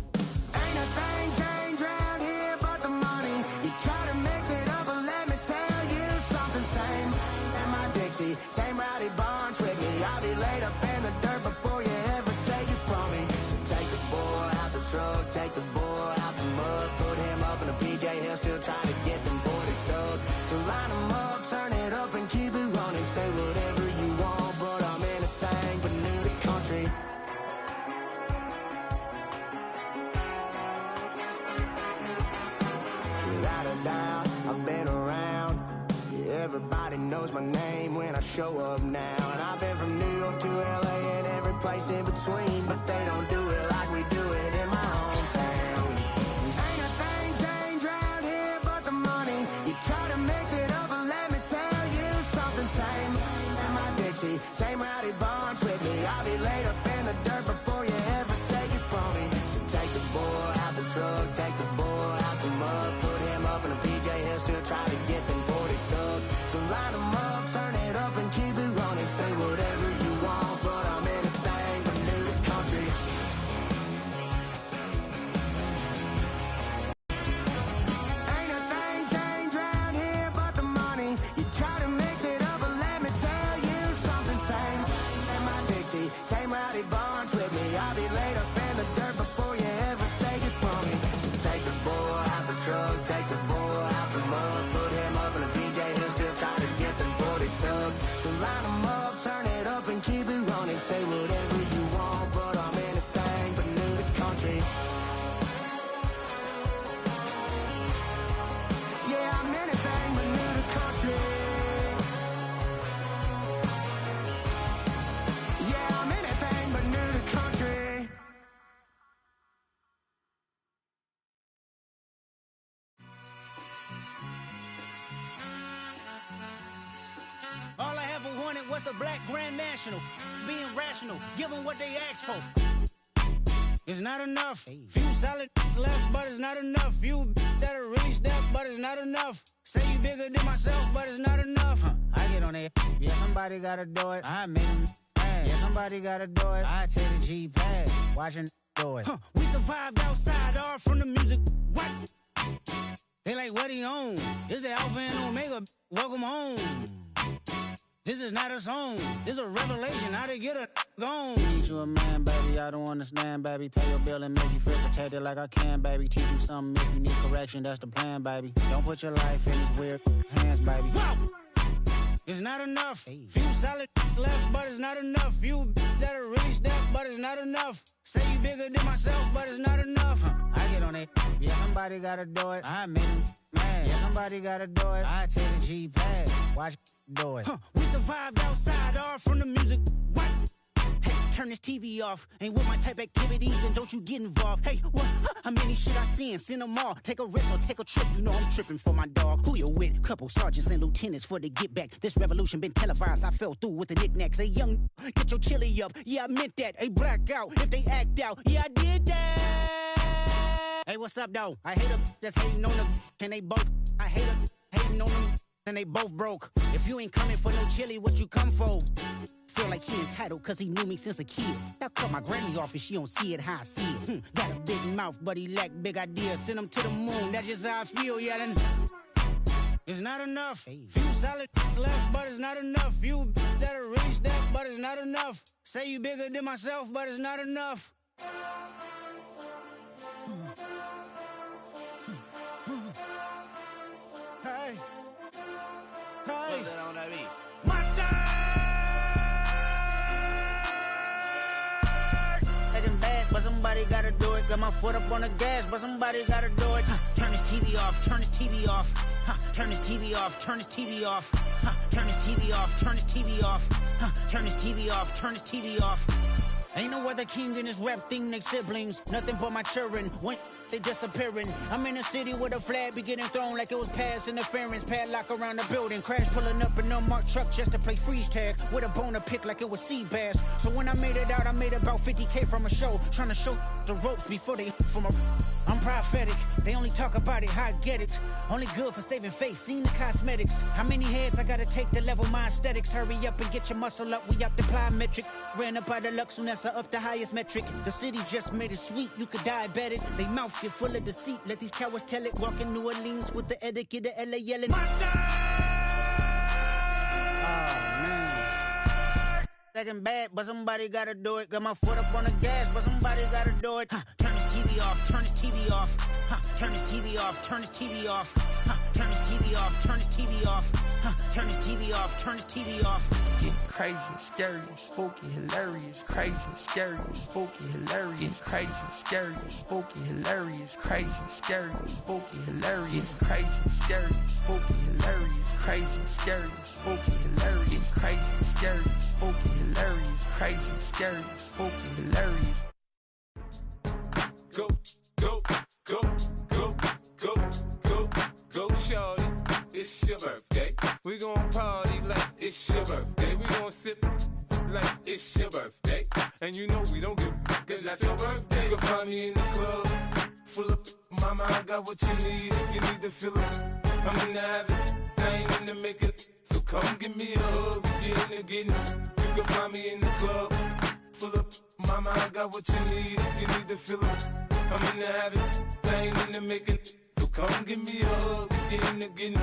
Ain't a thing changed around here but the money. You try to mix it up, but let me tell you something. Same in my Dixie, same rowdy bunch with me. I'll be laid up in the dirt before you ever take it from me. So take the boy out the truck, take the boy out the mud, put him up in a PJ, he'll still try to get them 40 stuck. So line him up, turn it up and keep it running. Say whatever you want, but I'm anything but new to country. Without a doubt, I've been around. Yeah, everybody knows my name when I show up now. And I've been from New York to LA and every place in between, but they don't do it like we do it in my hometown. Ain't a thing changed around here but the money. You try to mix it up, but let me tell you something. Same in my Dixie, same rowdy bunch with me. I'll be laid up in the dirt before you ever take it from me. So take the boy out the truck, take the boy out the mud, put him up in a PJ, he'll still try to get them 40 stuck. So line him up, turn it up and keep it running. Say whatever you want, but I'm anything but new to country. Ain't a thing changed around here but the money. You try to mix it up, but let me tell you something. Same in my Dixie, same rowdy bunch with me. I'll be laid up in the dirt before you ever take it from me. So take the boy out the truck, take the boy out the mud, put him up in a PJ, he'll still try to get them 40 stuck. So line him up, turn it up and keep it running. Say whatever you want, but I'm anything but new to country. Yeah, I'm anything but new to country. Yeah, I'm anything but new to country. All I ever wanted was a black Grand National. Being rational, give them what they ask for. It's not enough. Few solid left, but it's not enough. Few that'll really step, but it's not enough. Say you bigger than myself, but it's not enough. I get on it. Yeah, somebody gotta do it. I made them mad. Yeah, somebody gotta do it. I take the G-Pad. Watching do it. We survived outside, all from the music. What? They like, what he on? This the Alpha and Omega. Welcome home. This is not a song. This is a revelation. How to get a gone. Teach you a man, baby. I don't understand, baby. Pay your bill and make you feel protected like I can, baby. Teach you something if you need correction. That's the plan, baby. Don't put your life in these weird hands, baby. Whoa! It's not enough. Few solid left, but it's not enough. Few that'll really step, but it's not enough. Say you bigger than myself, but it's not enough. I get on it. Yeah, somebody gotta do it. I made them mad. Yeah, somebody gotta do it. I take the G-Pad. Watch do it. We survived outside, all from the music. What? Hey, turn this TV off. Ain't with my type activities, then don't you get involved. Hey, what? How many shit I seen? Send them all. Take a risk or take a trip. You know I'm tripping for my dog. Who you with? Couple sergeants and lieutenants for the get back. This revolution been televised. I fell through with the knickknacks. Hey, young, get your chili up. Yeah, I meant that. Hey, black out if they act out. Yeah, I did that. Hey, what's up, though? I hate them that's hating on them, and they both. I hate them hating on them, and they both broke. If you ain't coming for no chili, what you come for? Feel like he entitled cause he knew me since a kid. I cut my granny off and she don't see it how I see it. Got a big mouth but he lack big ideas. Send him to the moon, that's just how I feel, yeah. Then it's not enough. Few solid left, but it's not enough. Few that'll really step, but it's not enough. Say you bigger than myself, but it's not enough. Hey, hey, my style. But somebody gotta do it. Got my foot up on the gas, but somebody gotta do it. Turn this TV off, turn this TV off. Turn this TV off, turn this TV off. Turn this TV off, turn this TV off. Turn this TV off, turn this TV off. Ain't no other king in this rap thing, they siblings. Nothing but my children. When they disappearing. I'm in a city where the flag be getting thrown like it was pass interference. Padlock around the building, crash pulling up an unmarked truck just to play freeze tag with a boner pick like it was sea bass. So when I made it out, I made about 50K from a show, trying to show the ropes before they from a. I'm prophetic, they only talk about it, how I get it. Only good for saving face, seen the cosmetics. How many heads I gotta take to level my aesthetics? Hurry up and get your muscle up, we up the plyometric. Ran up out of luck, soon as I up the highest metric. The city just made it sweet, you could diabetic. They mouth get full of deceit, let these cowards tell it. Walk in New Orleans with the etiquette of LA yelling. Monster! Oh, man. Second bad, but somebody gotta do it. Got my foot up on the gas, but somebody gotta do it. Turn this TV off, turn this TV off. Turn this TV off, turn this TV off. Turn this TV off, turn this TV off. Turn this TV off, turn this TV off. It's crazy, scary, spooky, hilarious. Crazy, scary, spooky, hilarious. Crazy, scary, spooky, hilarious. Crazy, scary, spooky, hilarious. Crazy, scary, spooky, hilarious. Crazy, scary, spooky, hilarious. Crazy, scary, spooky, hilarious. Crazy, scary, spooky, hilarious. Go, go, go, go, go, go, go, shorty. It's your birthday. We gon' party like it's your birthday. We gon' sip like it's your birthday. And you know we don't give cause that's your birthday. You can find me in the club, full of mama, I got what you need. If you need to fill it, I'm in the habit, I ain't in the make it. So come give me a hug, if you're in the getting. You can find me in the club, full of mama, I got what you need. If you need to fill it, I'm in the habit, I ain't in the make it. So come give me a hug, get in the getting.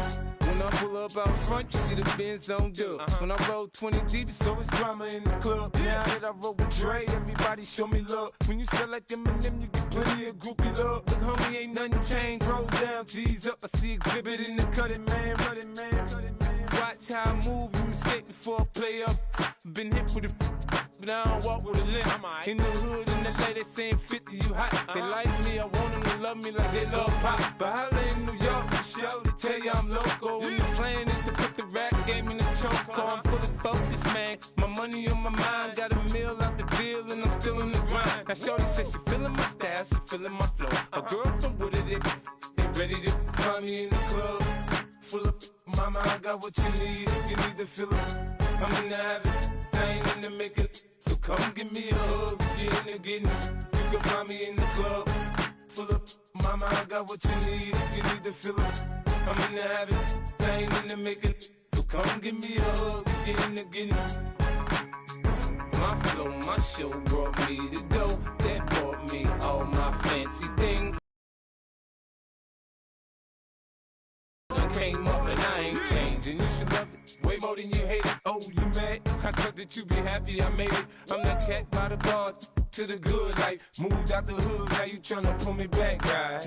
When I pull up out front, you see the Benz on dub. When I roll 20 deep, it's always drama in the club. Now that I roll with Dre, everybody show me love. When you sell like Eminem, you get plenty of groupie love. Look, homie, ain't nothing changed. Rolls down, G's up. I see exhibit in the cutting, man. Running, man. Watch how I move, you mistake before I play up. Been hit with a but I don't walk with a limp. In the hood, in the LA, they saying 50, you hot. They like me, I want them to love me like they love pop. But holla in New York, for show, they tell you I'm local. And the plan is to put the rap game in the choke. I'm fully focused, man. My money on my mind, got a meal out the deal, and I'm still in the grind. Now shorty says she feeling my style, she feeling my flow. A girl from Wooded, they ready to find me in the club. Full of mama, I got what you need. If you need to fill it, I'm in the habit, I ain't in the make it. So come give me a hug, if you're in the getting. You can find me in the club, full of mama, I got what you need. If you need to fill it, I'm in the habit, I ain't in the make it. So come give me a hug, if you're in the getting. My flow, my show brought me the dough that brought me all my fancy things. Came up and I ain't changing. You should love it way more than you hate it. Oh, you mad? I thought that you be happy I made it. I'm that cat by the bar to the good life. Moved out the hood, now you tryna pull me back, right?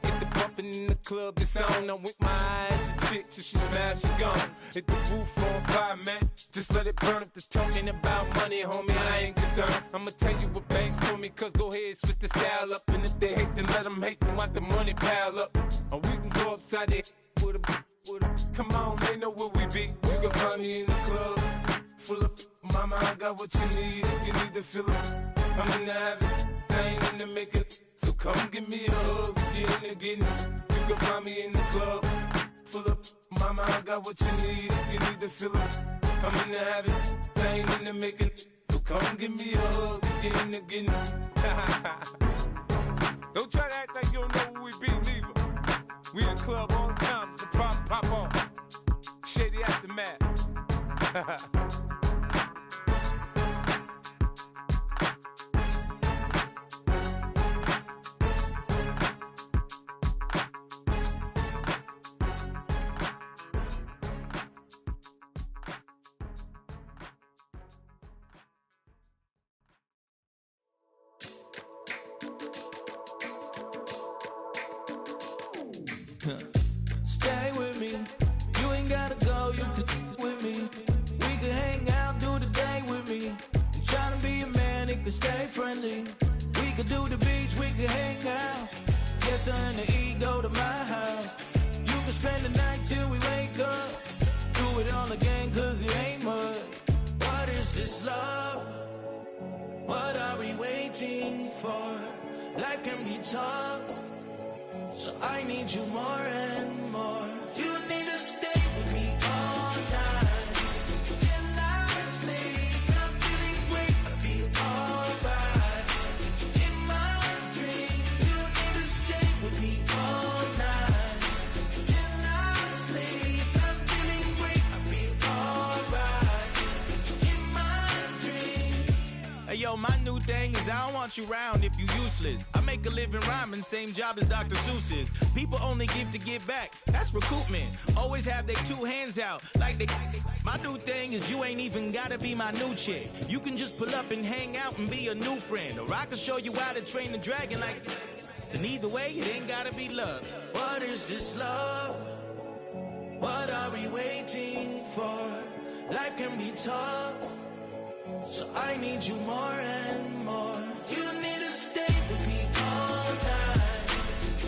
Get the bumpin' in the club, it's on. I'm with my eyes to chicks, if she smash, she gone. Hit the roof on fire, man. Just let it burn. If the talking about money, homie, I ain't concerned. I'ma tell you what banks told me, cause go ahead, switch the style up. And if they hate, then let them hate, then watch the money pile up. Or we can go upside there. Come on, they know where we be. You can find me in the club, full of mama, I got what you need. If you need to fill it, I'm in the habit, I ain't in the make it. So come give me a hug, if you're in the getting. You can find me in the club, full of mama, I got what you need. If you need to fill it, I'm in the habit, I ain't in the make it. So come give me a hug, if you're in the getting. Don't try to act like you don't know where we be, neither. We in the club all the time, it's a problem, pop on. Shady Aftermath. Stay with me, you ain't gotta go, you could with me. We could hang out, do the day with me. You tryna be a man, it could stay friendly. We could do the beach, we could hang out. Yes, her and the E go to my house. You could spend the night till we wake up. Do it all again, cause it ain't mud. What is this love? What are we waiting for? Life can be tough, so I need you more and more. You need to stay with me all night till I sleep. I'm feeling great, I feel alright. In my dreams, you need to stay with me all night till I sleep. I'm feeling great, I feel alright. In my dreams. Hey yo, my new thing is I don't want you round if you useless. I make a living rhyming, same job as Dr. Seuss's. People only give to give back, that's recoupment. Always have their two hands out, like they. My new thing is you ain't even gotta be my new chick. You can just pull up and hang out and be a new friend. Or I can show you how to train the dragon like. And either way, it ain't gotta be love. What is this love? What are we waiting for? Life can be tough, so I need you more and more. You need to stay with me all night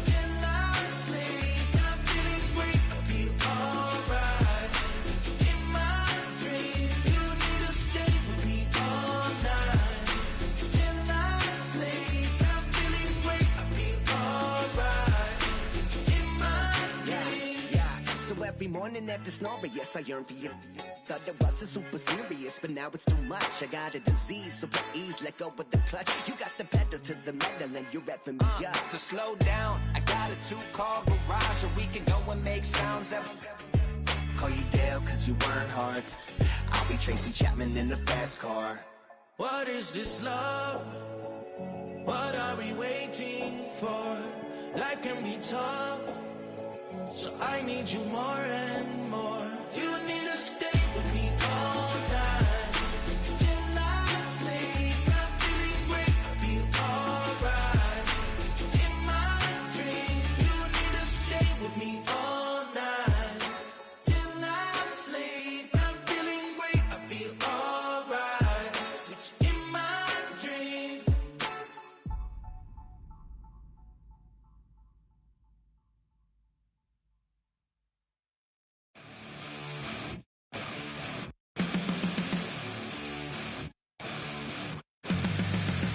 till I sleep. I'm feeling great, I feel alright. In my dreams, you need to stay with me all night till I sleep. I'm feeling great, I feel alright. In my dreams. Yeah. So every morning after snoring, yes, I yearn for you. Thought it wasn't super serious, but now it's too much. I got a disease, so please let go with the clutch. You got the pedal to the metal and you're reffing me up. So slow down, I got a 2-car garage, or we can go and make sounds that. Call you Dale, cause you weren't hearts. I'll be Tracy Chapman in the fast car. What is this love? What are we waiting for? Life can be tough, so I need you more and more. You need to stay with me all night till I sleep. I'm feeling great, I feel alright. In my dreams, you need to stay with me all night till I sleep. I'm feeling great, I feel alright. In my dreams.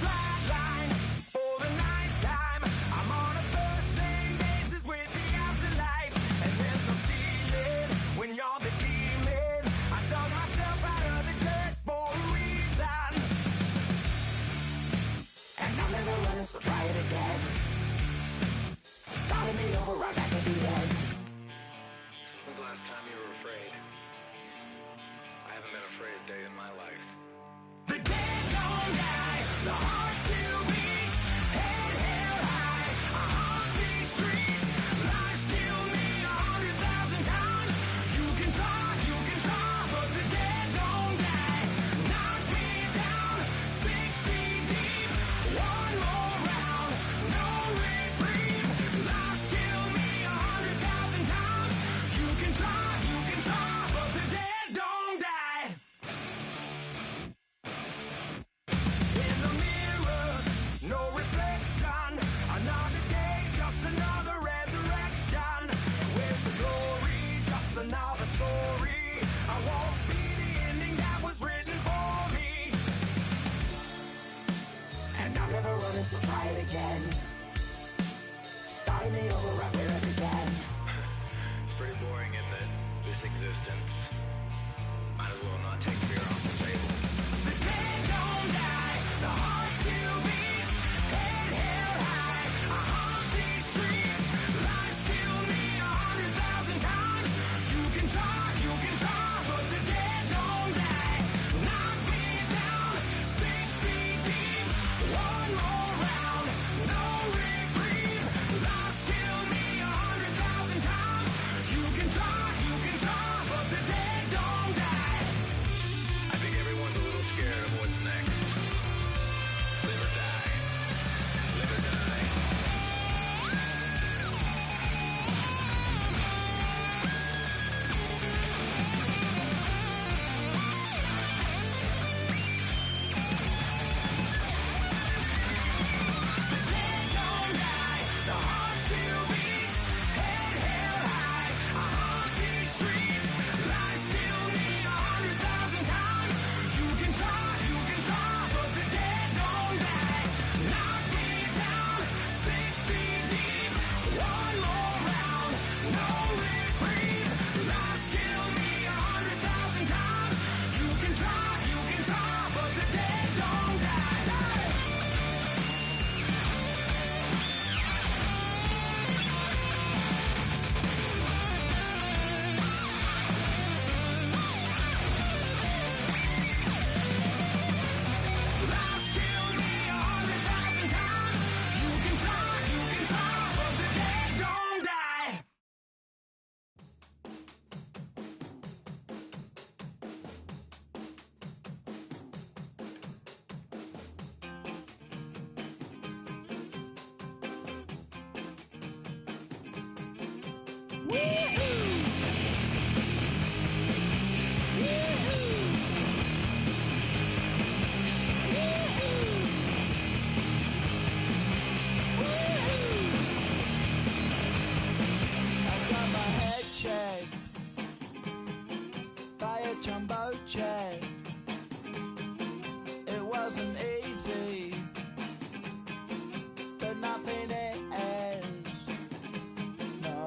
Flatline for the night time. I'm on a first name basis with the afterlife, and there's no ceiling when you're the demon. I dug myself out of the dirt for a reason, and I'm never running, so try it again. Starting me over right back at the end. When's the last time you were afraid? I haven't been afraid a day in my life. The dead don't die, the heart still beats, head held high, I haunt these streets, lies kill me 100,000 times, you can try, but the dead don't die, knock me down, 6 feet deep, one more round, no reprieve, lies kill me 100,000 times, you can try, but the dead don't die. In the mirror, no reflection. Another day, just another resurrection. Where's the glory? Just another story. I won't be the ending that was written for me. And I'm never running, so try it again. Starting me over right where it began. It's pretty boring, isn't it? This existence. Might as well not take fear off the table. The dead don't die, the heart still beats, head held high, I haunt these streets, lies kill me 100,000 times, you can try, but the dead don't die, knock me down, 6 feet deep, one more round, no reprieve, lies kill me 100,000 times, you can try, but the dead Jumbo jet. It wasn't easy, but nothing is. No.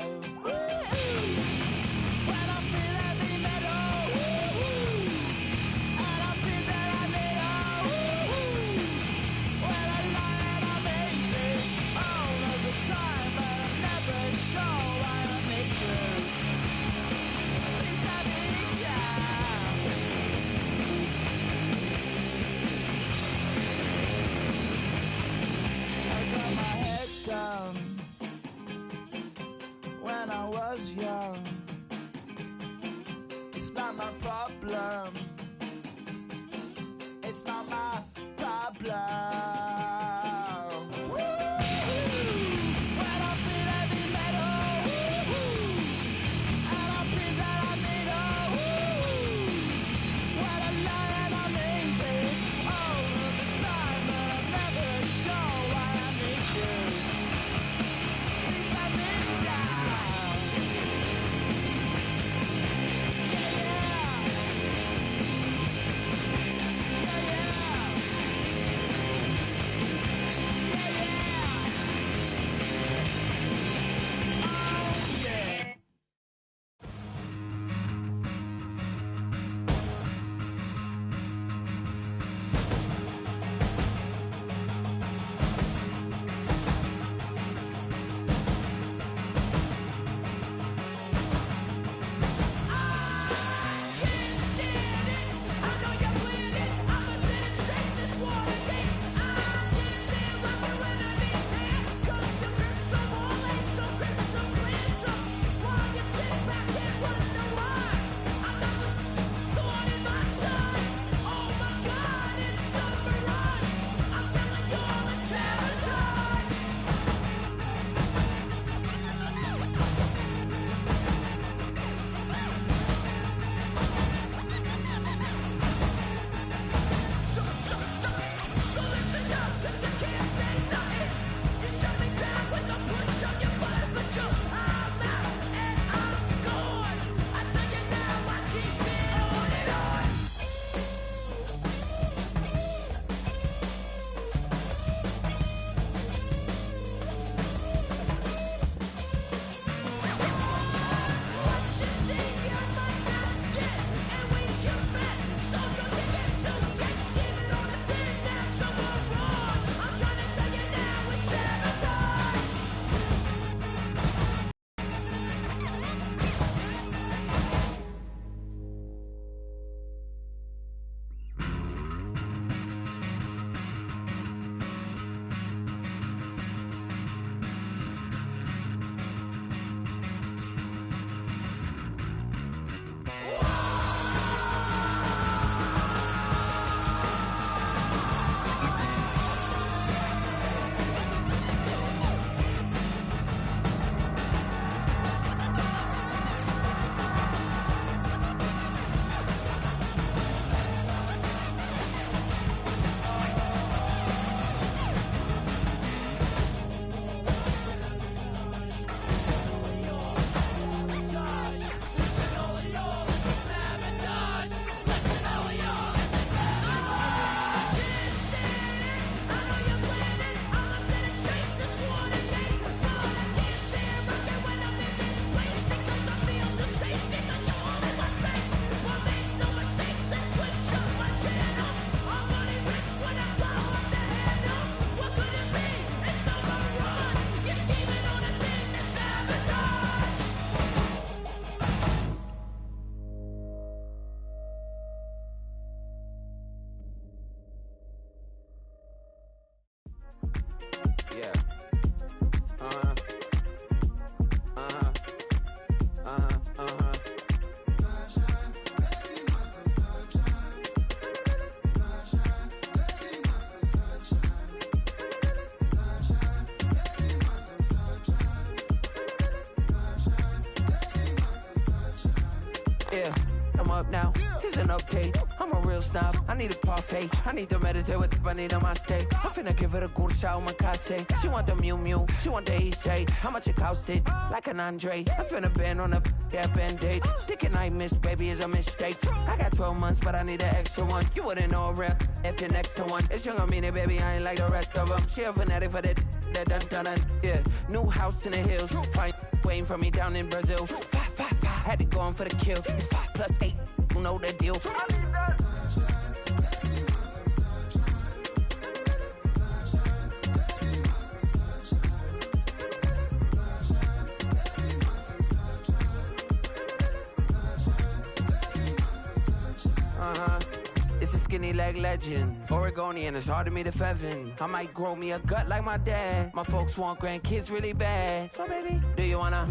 When I feel heavy metal, and I feel that I need when I lie and I'm easy all of the time, but I'm never sure why I need you. Please I need you. Down when I was young. It's not my problem. It's not my problem. When I feel heavy metal, and I feel that I need when I lie and I'm easy all of the time, but I'm never sure why I need you. Yeah. them up now. Here's an update. I'm a real snob. I need a parfait. I need to meditate with the bunny on my steak. I'm finna give it a good shot with my case. She want the Mew Mew. She want the East Shade. How much it costed? Like an Andre. I spent a band on a Band-Aid. Thinking I miss, baby, is a mistake. I got 12 months, but I need an extra one. You wouldn't know a rap if you're next to one. It's young, I mean it, baby, I ain't like the rest of them. She a fanatic for that dun. Yeah, new house in the hills. Fine, waiting for me down in Brazil. 5, had to go on for the kill. It's 5 + 8, you know the deal. It's a skinny leg legend. Oregonian, it's hard to meet a Fevin. I might grow me a gut like my dad. My folks want grandkids really bad. So baby, do you wanna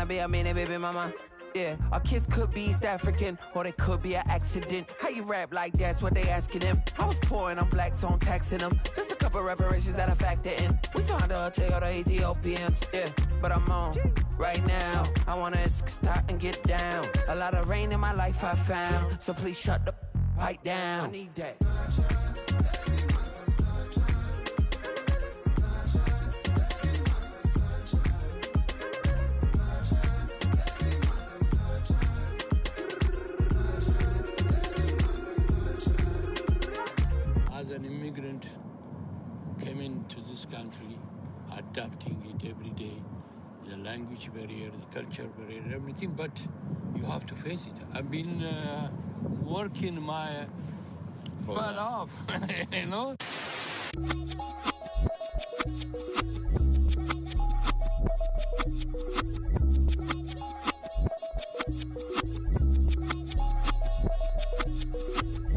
be a mini baby mama? Yeah, our kids could be East African, or they could be an accident. How you rap like that's what they asking him. I was poor and I'm black, so I'm taxing them. Just a couple reparations that I factor in. We saw the Toyota Ethiopians, yeah, but I'm on right now. I wanna stop and get down. A lot of rain in my life I found, so please shut the pipe down. I need that. As an immigrant, came into this country, adapting it every day, the language barrier, the culture barrier, everything, but you have to face it. I've been working my butt off, you know?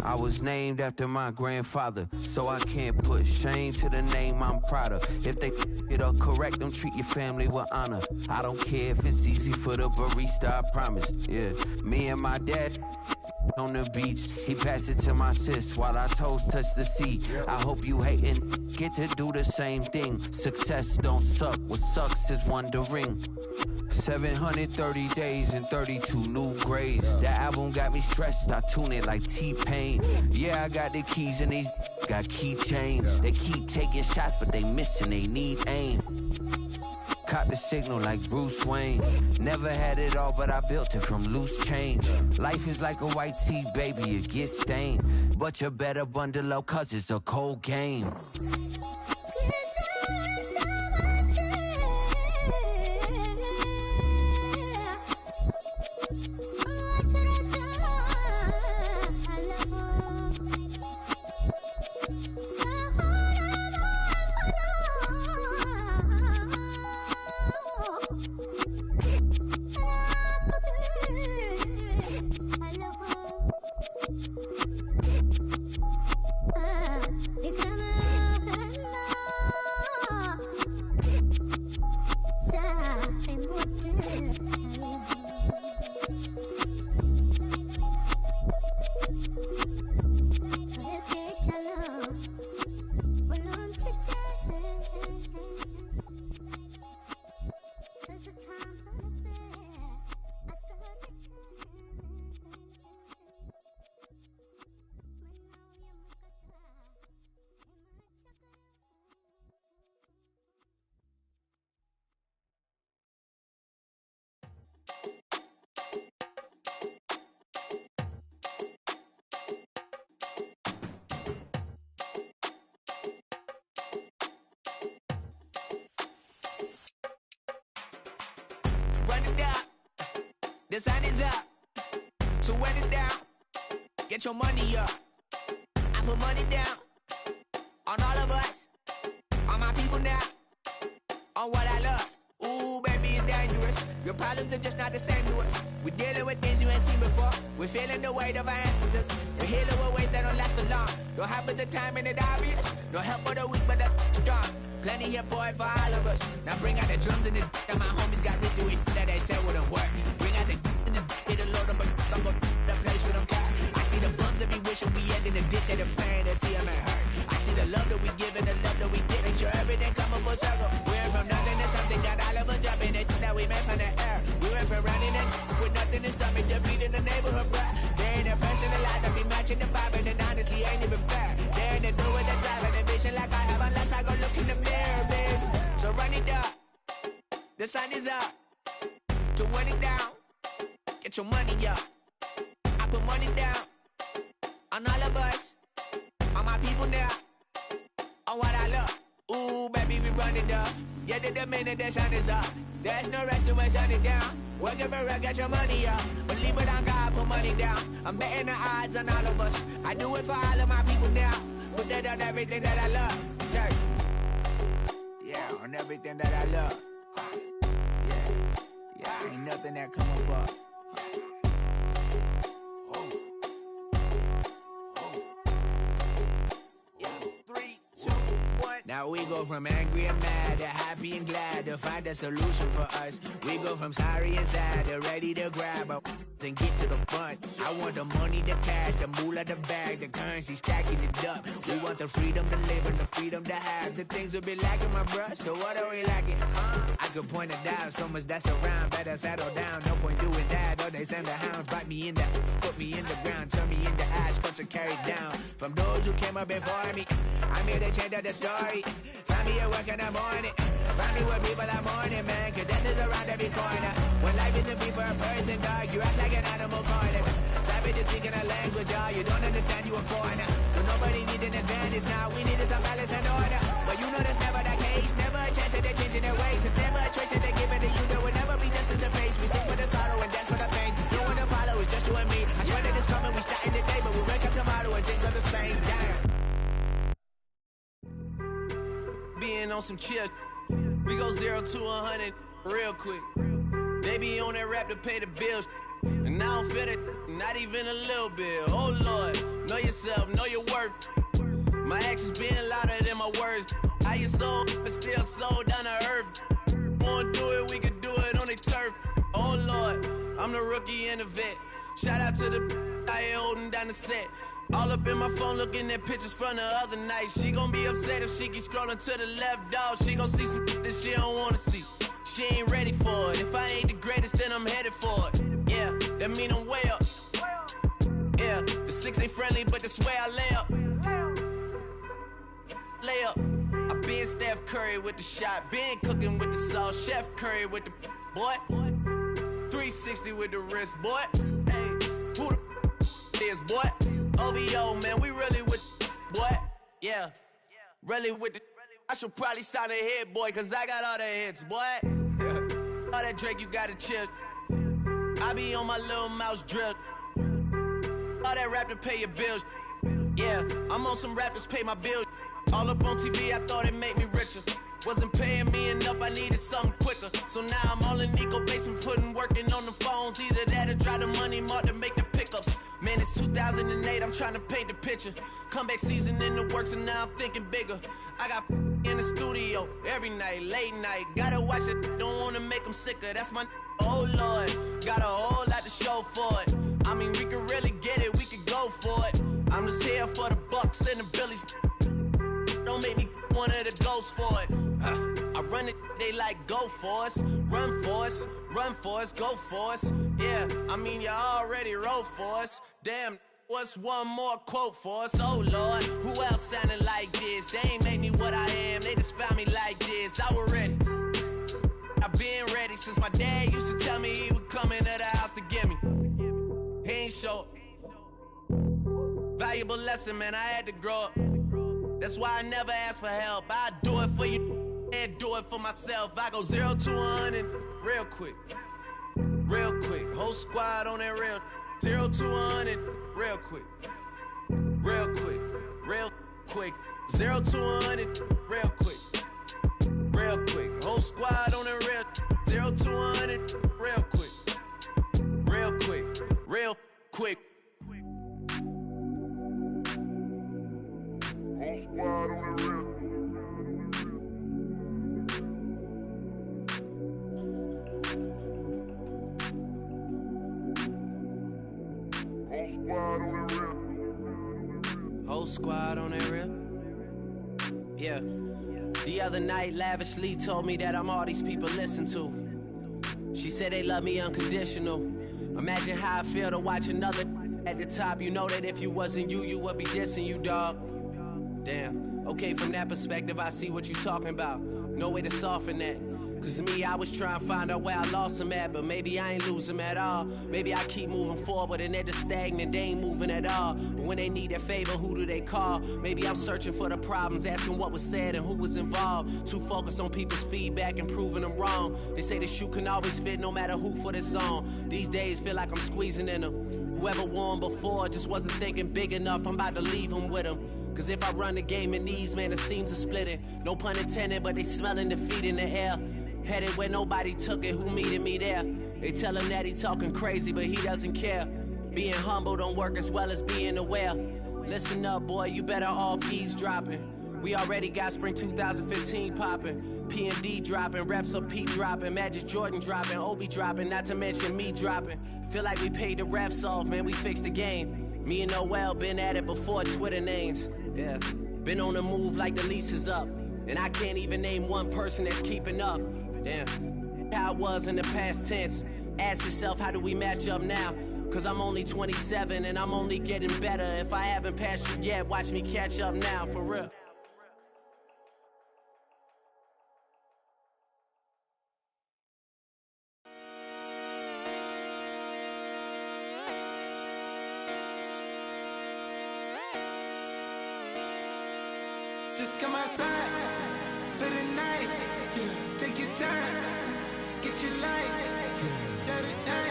I was named after my grandfather, so I can't put shame to the name I'm proud of. If they it up correct, don't treat your family with honor. I don't care if it's easy for the barista, I promise. Yeah, me and my dad on the beach, he passed it to my sis while our toes touch the sea. I hope you hatin' get to do the same thing. Success don't suck, what sucks is wondering. 730 days and 32 new grades. That album got me stressed, I tune it like T-Pain. Yeah, I got the keys and these got keychains. They keep taking shots, but they missing, they need aim. Caught the signal like Bruce Wayne. Never had it all, but I built it from loose change. Life is like a white tee, baby, it gets stained. But you better bundle up, cause it's a cold game. The sun is up, so wet it down. Get your money up. I put money down on all of us, on my people now, on what I love. Ooh, baby, it's dangerous. Your problems are just not the same to us. We're dealing with things you ain't seen before. We're feeling the weight of our ancestors. We're healing with ways that don't last long. Don't have the time and it obvious. No help for the weak, but the strong. Plenty here, boy, for all of us. Now bring out the drums and the and my homies got this do it that they said wouldn't work. Bring out the and the it'll load them, but I'm gonna the place with them car. I see the bums that be wishing we end in the ditch and the pain that see them and hurt. I see the love that we give and the love that we get. Make sure everything come up full circle. We're from nothing to something, got all of us jumping it that we made from the air. We strength and running it. With nothing to stomach, defeat in the neighborhood, bruh. They ain't the best in the life that be matching the vibe, and honestly ain't even fair. They ain't the do with the drive and the vision like I have unless I go look in the mirror, baby. So run it up. The sun is up. To run it down. Get your money up. I put money down on all of us, on my people now, on what I love. Ooh, baby, we run it up. Yeah, the minute the sun is up. There's no rest to my sun it down. Work it for get your money up. Believe it on God, put money down. I'm betting the odds on all of us. I do it for all of my people now. Put that on everything that I love. Church. Yeah, on everything that I love. Yeah, ain't nothing that come up. Now we go from angry and mad to happy and glad to find a solution for us. We go from sorry and sad to ready to grab a then get to the front. I want the money, the cash, the moolah, the bag, the currency, stacking it up. We want the freedom to live and the freedom to have. The things will be lacking, my bruh, so what are we lacking? I could point it out, so much that's around. Better settle down, no point doing that. Or they send the hounds, bite me in the, put me in the ground, turn me into ash, culture carried down. From those who came up before me, I'm here to change up the story. Find me at work in the morning. Find me where people are mourning, man. Cause death is around every corner. When life isn't free for a person, dog, you act like an animal corner. Savage is speaking a language, y'all. You don't understand, you a foreigner. But nobody needs an advantage now. We needed some balance and order. But you know that's never the case. Never a chance that they're changing their ways. It's never a choice that they're giving to you. There will never be justice to face. We sing for the sorrow and dance for the pain. No one to follow, it's just you and me. I swear that it's coming, we starting today. But we wake up tomorrow and things are the same. Damn. Being on some chill, we go 0 to 100 real quick. They be on that rap to pay the bills, and I don't feel it, not even a little bit. Oh Lord, know yourself, know your worth. My actions being louder than my words. How you soul, but still soul down to earth. Wanna do it, we can do it on the turf. Oh Lord, I'm the rookie and the vet. Shout out to the I ain't holding down the set. All up in my phone looking at pictures from the other night. She gon' be upset if she keeps scrolling to the left, dog. She gon' see some that she don't wanna see. She ain't ready for it. If I ain't the greatest, then I'm headed for it. Yeah, that mean I'm way up. Yeah, the 6 ain't friendly, but that's where I lay up. Lay up. I been Steph Curry with the shot. Been cooking with the sauce. Chef Curry with the boy. 360 with the wrist, boy. Hey, who the is, boy? OVO, man, we really with boy. Yeah, really with the. I should probably sign a hit, boy, cause I got all the hits, boy. All that Drake, you gotta chill. I be on my little mouse drill. All that rap to pay your bills. Yeah, I'm on some rappers pay my bills. All up on TV, I thought it made me richer. Wasn't paying me enough, I needed something quicker. So now I'm all in Nico basement, working on the phones. Either that or drive the money mark to make the pickups. Man, it's 2008, I'm trying to paint the picture. Comeback season in the works and now I'm thinking bigger. I got in the studio every night, late night. Gotta watch it, don't wanna make them sicker. That's my oh Lord, got a whole lot to show for it. I mean, we could really get it, we could go for it. I'm just here for the Bucks and the Billies. Don't make me one of the ghosts for it. I run it, they like go for us. Run for us, run for us, go for us. Yeah, I mean you already wrote for us. Damn, what's one more quote for us? Oh Lord, who else sounded like this? They ain't made me what I am, they just found me like this. I was ready, I've been ready since my dad used to tell me he would come into the house to get me. He ain't show up. Valuable lesson, man, I had to grow up. That's why I never ask for help. I do it for you and do it for myself. I go 0 to 100 real quick. Real quick. Whole squad on that real. 0 to 100 real quick. Real quick. Real quick. 0 to 100 real quick. Real quick. Whole squad on that real. 0 to 100 real quick. Real quick. Real quick. Squad on the real. Whole squad on that real. Yeah. The other night, lavishly told me that I'm all these people listen to. She said they love me unconditional. Imagine how I feel to watch another at the top. You know that if you wasn't you, you would be dissing you, dog. Damn. Okay, from that perspective, I see what you talking about. No way to soften that. Cause me, I was trying to find out where I lost them at, but maybe I ain't lose them at all. Maybe I keep moving forward and they're just stagnant, they ain't moving at all. But when they need a favor, who do they call? Maybe I'm searching for the problems, asking what was said and who was involved. Too focused on people's feedback and proving them wrong. They say the shoe can always fit no matter who for this song. These days feel like I'm squeezing in them. Whoever won before just wasn't thinking big enough, I'm about to leave them with them. Cause if I run the game in these, man, the seams are splitting. No pun intended, but they smelling defeat in the air. Headed where nobody took it, who meeting me there? They tell him that he talking crazy, but he doesn't care. Being humble don't work as well as being aware. Listen up, boy, you better off eavesdropping. We already got spring 2015 popping. P&D dropping, reps of P dropping, Magic Jordan dropping, Obi dropping, not to mention me dropping. Feel like we paid the refs off, man, we fixed the game. Me and Noel been at it before Twitter names. Yeah, been on the move like the lease is up. And I can't even name one person that's keeping up. Damn, how it was in the past tense. Ask yourself, how do we match up now? Cause I'm only 27 and I'm only getting better. If I haven't passed you yet, watch me catch up now, for real. Just come outside for the night. Take your time, get your light. Shut it down.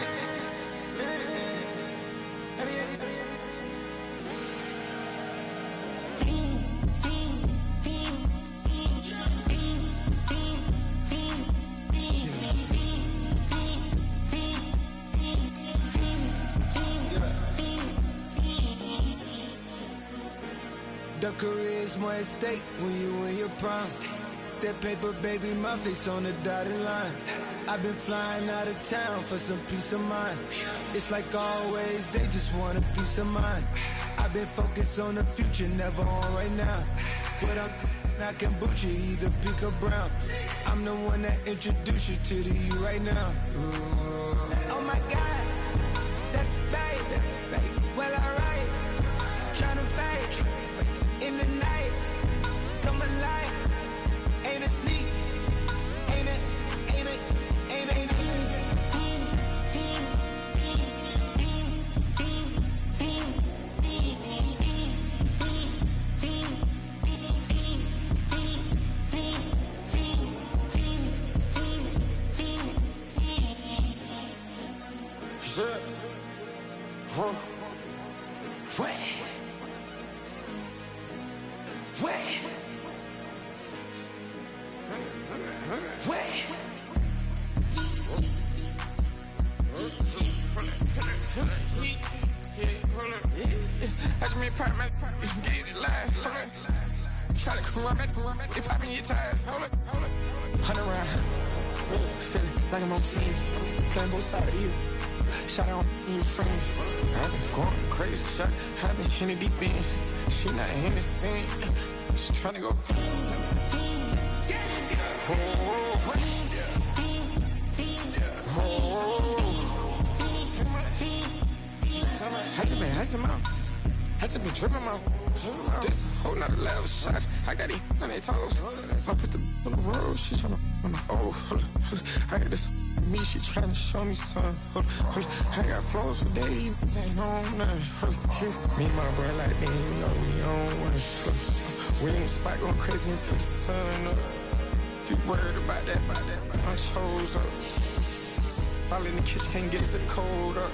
The career is more at stake when you in your prime. That paper, baby, my face on the dotted line. I've been flying out of town for some peace of mind. It's like always, they just want a piece of mind. I've been focused on the future, never on right now. But I'm not kombucha, either pink or brown. I'm the one that introduced you to the you right now. Oh my God, that's babe. Well, alright, tryna fight in the night. Come alive, ain't it sneak? Ain't it? Like I'm on team, playing both sides of you. Shout out to your friends. I've been going crazy, shot. I've been in the deep end. She not in the scene. She tryna go. I just been tripping out. This a whole nother level shot. I got it on their toes. I put the on the road. She tryna on the hold up. I got this me. She tryna show me something. Hold up. I got flows for days. Ain't on nothing. Me and my bro like me. You know we on one. We in the spot going crazy until the sun up. You worried about that? I chose up. All in the kitchen can't get the cold up.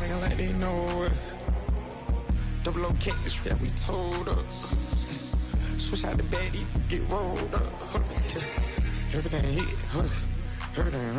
Acting like they know it. Double O cactus that we told us. Switch out the baddie, get rolled up. Everything hit, everything.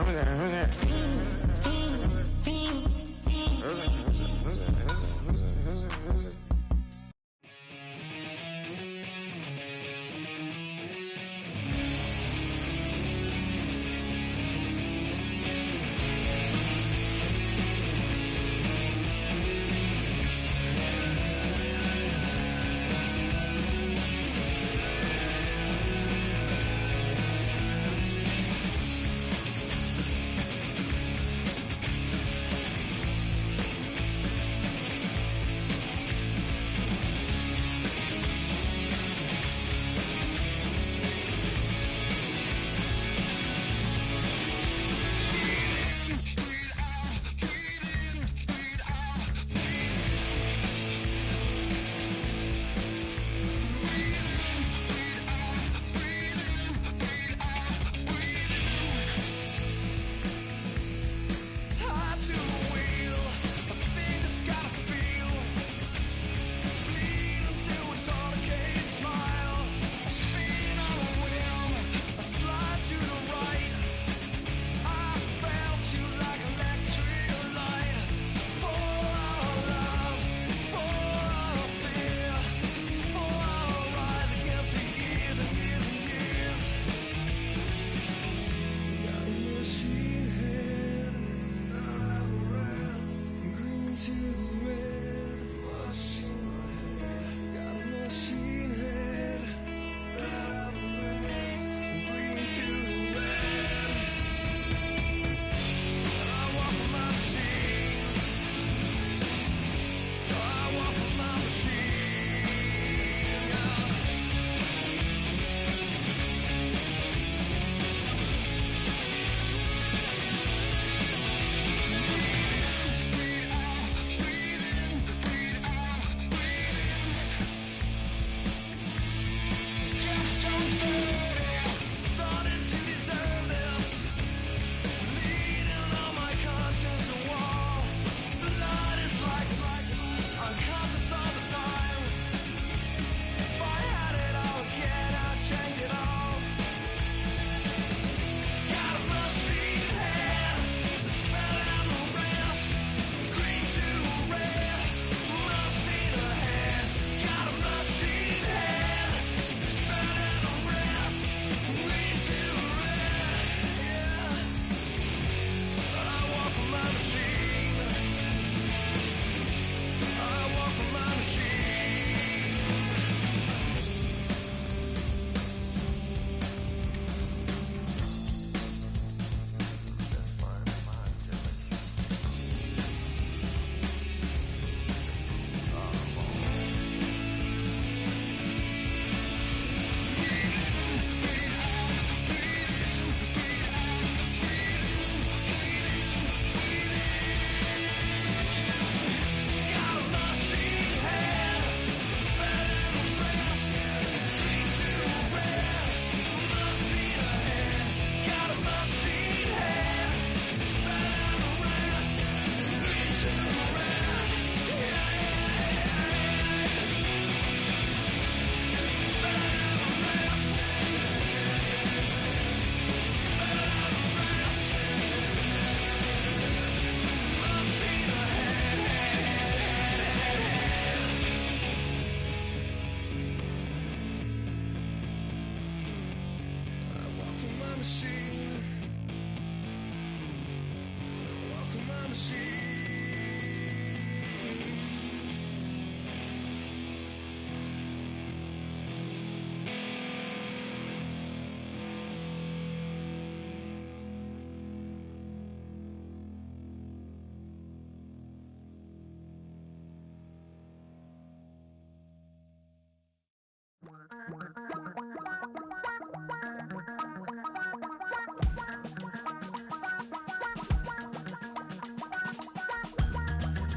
machine.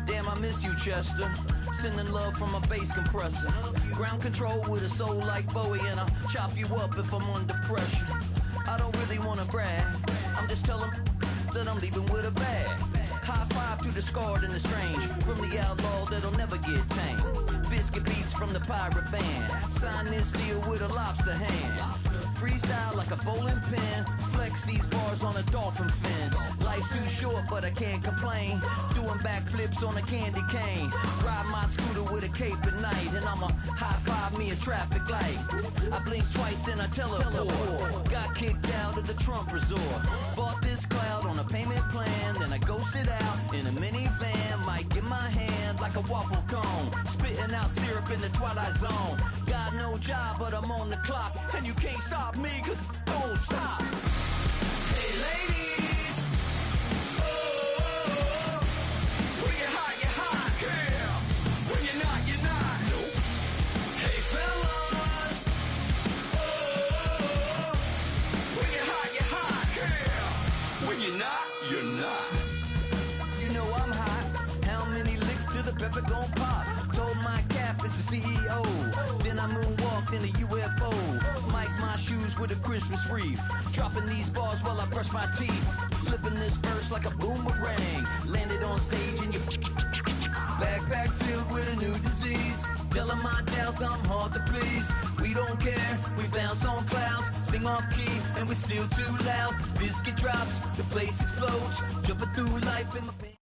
Damn, I miss you, Chester. Sending love from a bass compressor. Ground control with a soul like Bowie, and I'll chop you up if I'm under pressure. I don't really wanna brag. I'm just telling that I'm leaving with a bag. High five to the scarred and the strange, from the outlaw that'll never get tamed. Biscuit beats from the pirate band. Sign this deal with a lobster hand. Freestyle like a bowling pin. Flex these bars on a dolphin fin. Life's too short, but I can't complain. Doing backflips on a candy cane. Ride my scooter with a cape at night, and I'ma high five me a traffic light. I blink twice, then I teleport. Got kicked out of the Trump resort. Bought this cloud on a payment plan, then I ghosted out in a minivan. Mic in my hand like a waffle cone. Spitting out syrup in the twilight zone. Got no job, but I'm on the clock, and you can't stop me, cause don't stop. Hey ladies, oh, when you're hot, yeah. When you're not, you're not. Nope. Hey fellas, oh, when you're hot, yeah. When you're not, you're not. You know I'm hot. How many licks till the pepper gon' pop? Told my cap it's the CEO. Then I moonwalked in a UFO. Mic my shoes with a Christmas wreath. Dropping these bars while I brush my teeth. Flipping this verse like a boomerang. Landed on stage in your backpack filled with a new disease. Telling my doubts I'm hard to please. We don't care, we bounce on clouds. Sing off key and we're still too loud. Biscuit drops, the place explodes. Jumping through life in my pain.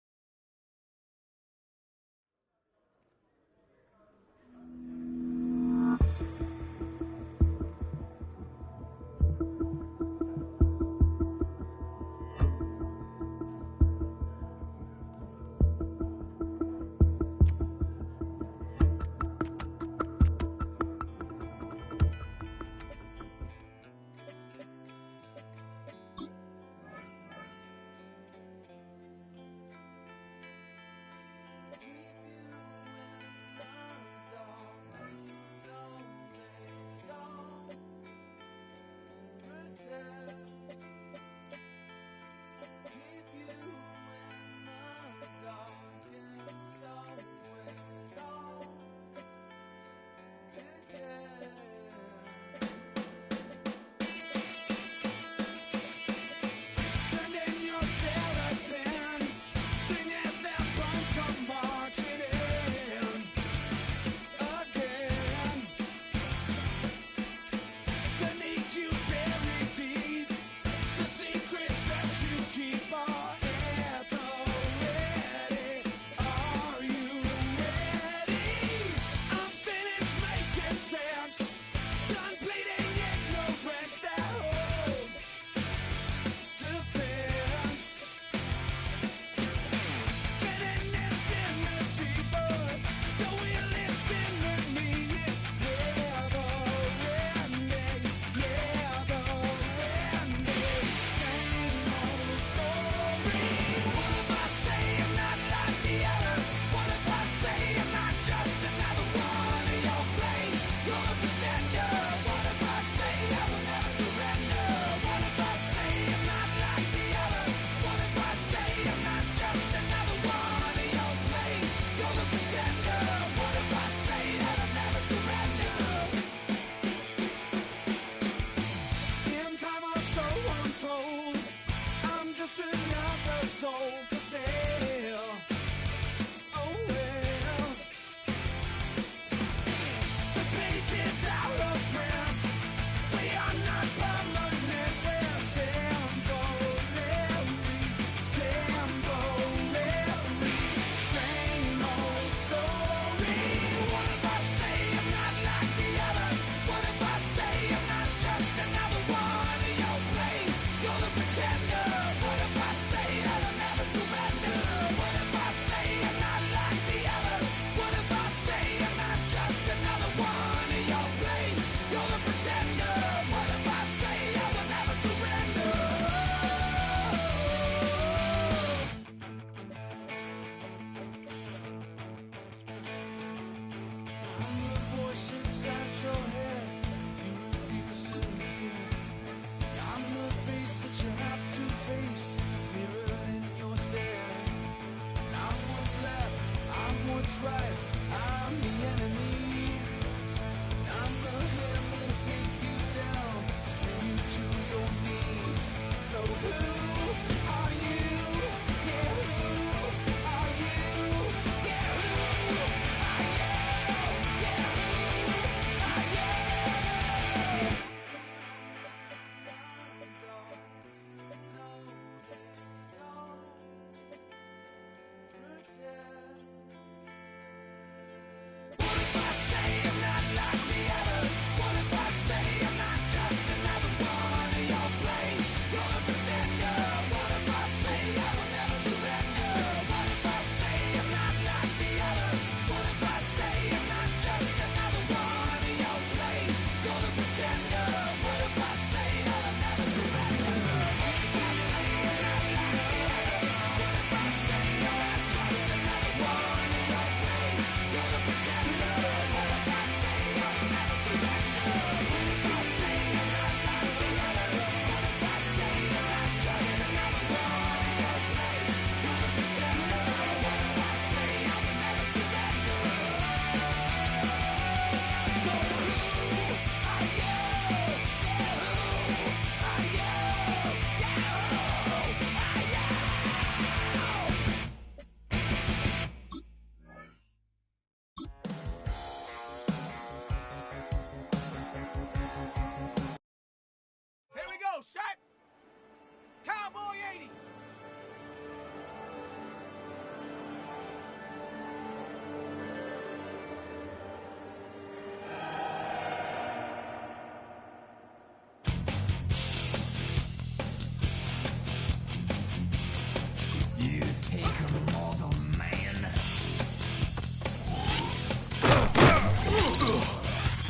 You take a mortal man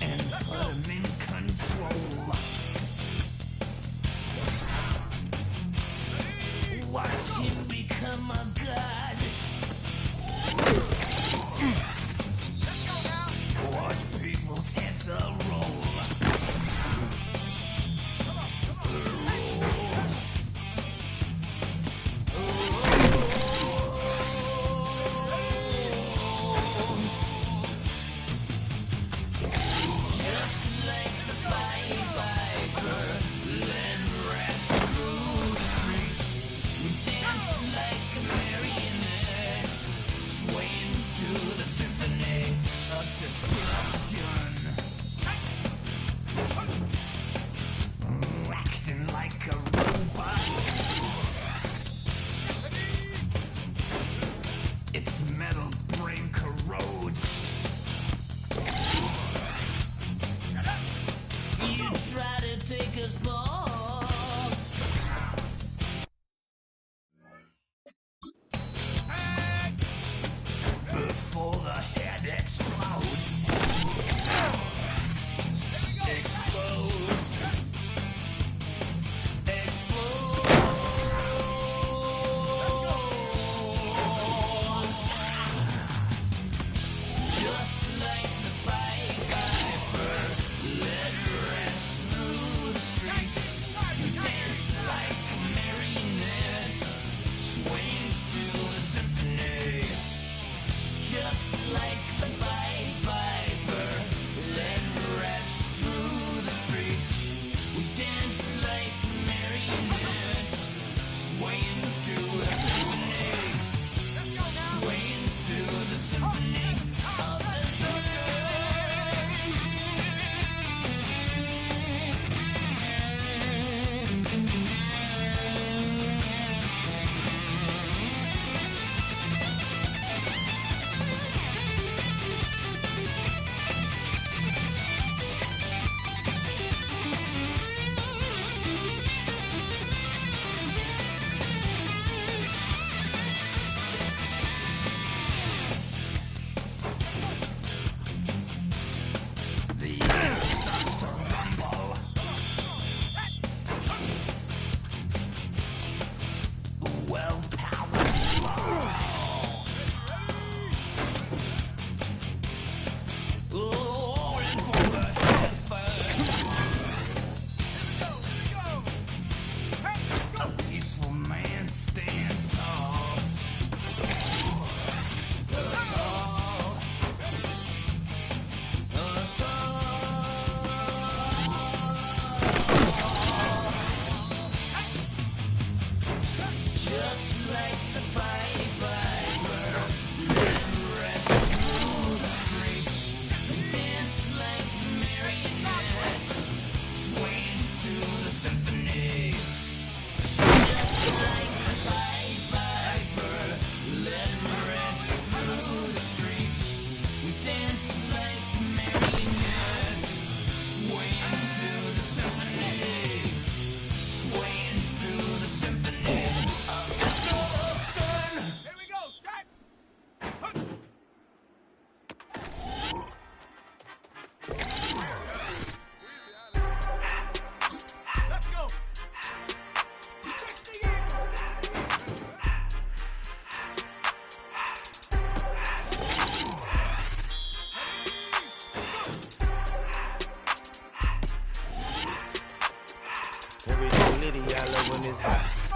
and put him in control. Watch him become a god. Watch people's heads roll.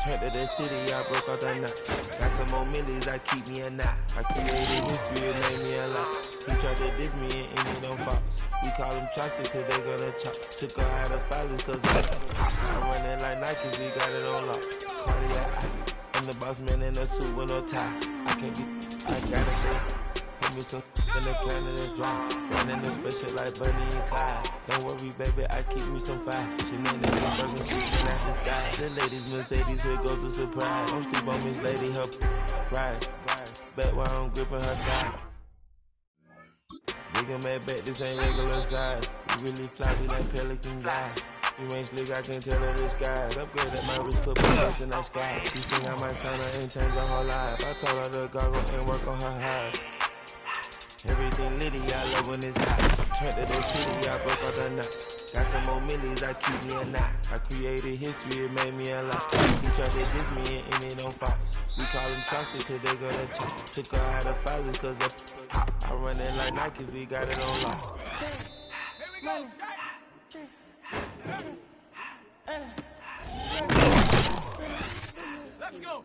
Turned to the city, I broke out the knot. Got some more millies, I keep me a knot. I created history, it made me a lot. He tried to diss me and ended them fox. We call them choppers cause they gonna chop. Took her out of filers cause I'm running like Nike, we got it on lock. Cardiac, I'm the boss man in a suit with no tie. I can't be, I gotta stay. Put me some in the can of the dry. Running them special like Bunny and Clyde. Don't worry, baby, I keep me some fire. She named it some burgers, and that's the side. The ladies, Mercedes, here go to surprise. Don't sleep on Miss Lady, her ride. Bet while I'm gripping her side. Big and mad bet, this ain't regular size. We really fly, we like pelican guys. You ain't slick, I can tell her the skies. Upgraded my wrist, put my face in that sky. She think I might sign her and change her whole life. I told her to goggle and work on her eyes. Everything litty, I love when it's hot. Turned to the city, I broke all the nuts. Got some more millies, I keep me a knot. I created history, it made me a lot. He tried to diss me and it don't fall. We call them Chaucer cause they gonna chop. Took her out of filers cause of pop. I run it like Nike, we got it on lock. Let's go.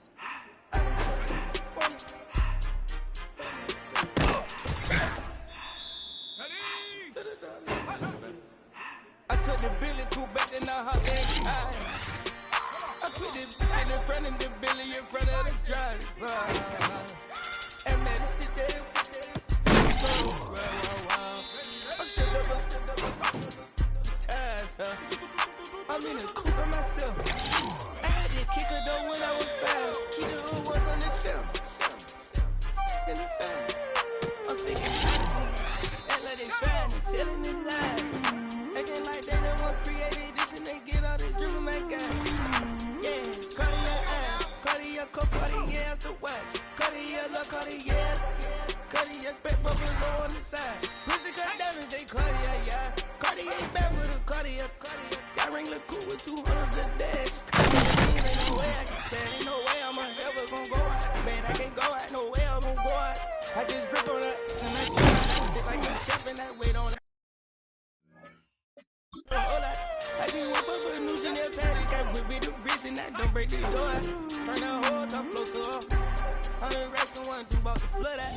I took the Billy Cool back and I hopped in. I put the Billy in front of the Billy in front of the driver. And man, this shit there. I'm still up. Ties, huh? I'm in the coupe by myself. I had to kick her though when I was 5. Keep the hood was on the shelf. In the file. I'm thinking honesty. Act like they find it, telling them lies. Acting like they the one created this and they get all this driven my guy. Yeah, Cartier eye, Cartier cup, Cartier ass to watch. Cartier look, Cartier, Cartier spec bubbles low on the side. Pussy cut diamonds, they Cartier, yeah. Cartier ain't bad for the Cartier. Sky ring look cool with 200 a dash. Ain't no way I can say, ain't no way I'm ever gonna go out. Man, I can't go out, no way I'm gonna go out. I just grip on that and I try. I sit like a chef and I wait on it. Hold up, I just whip up a new Chanel paddock. I whip with the wrist and I don't break the door. Turn the whole top floor to off. 100 racks and 1 2 about to flood out.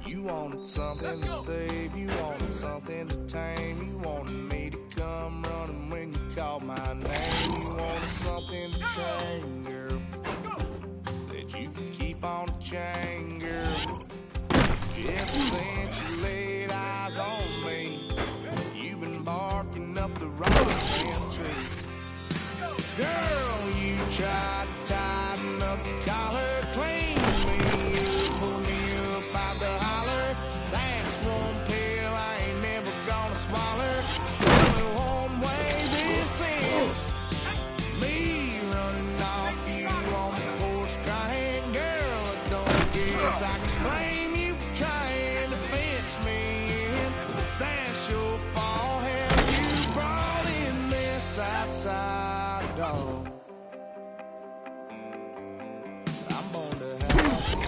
You wanted something to save, you wanted something to tame. You wanted me to come running when you called my name. You wanted something to change, girl, that you could keep on the chain, girl. Ever since you laid eyes on me, you've been barking up the wrong damn tree. Girl, you tried to tighten up the collar, clean me up, pull me up out the holler. That's one pill I ain't never gonna swallow. Only one way this ends, me running off you on the porch crying. Girl, I don't guess I can blame you for trying to fence me in. That's your fault, hell, you brought in this outside dog. I'm born to have you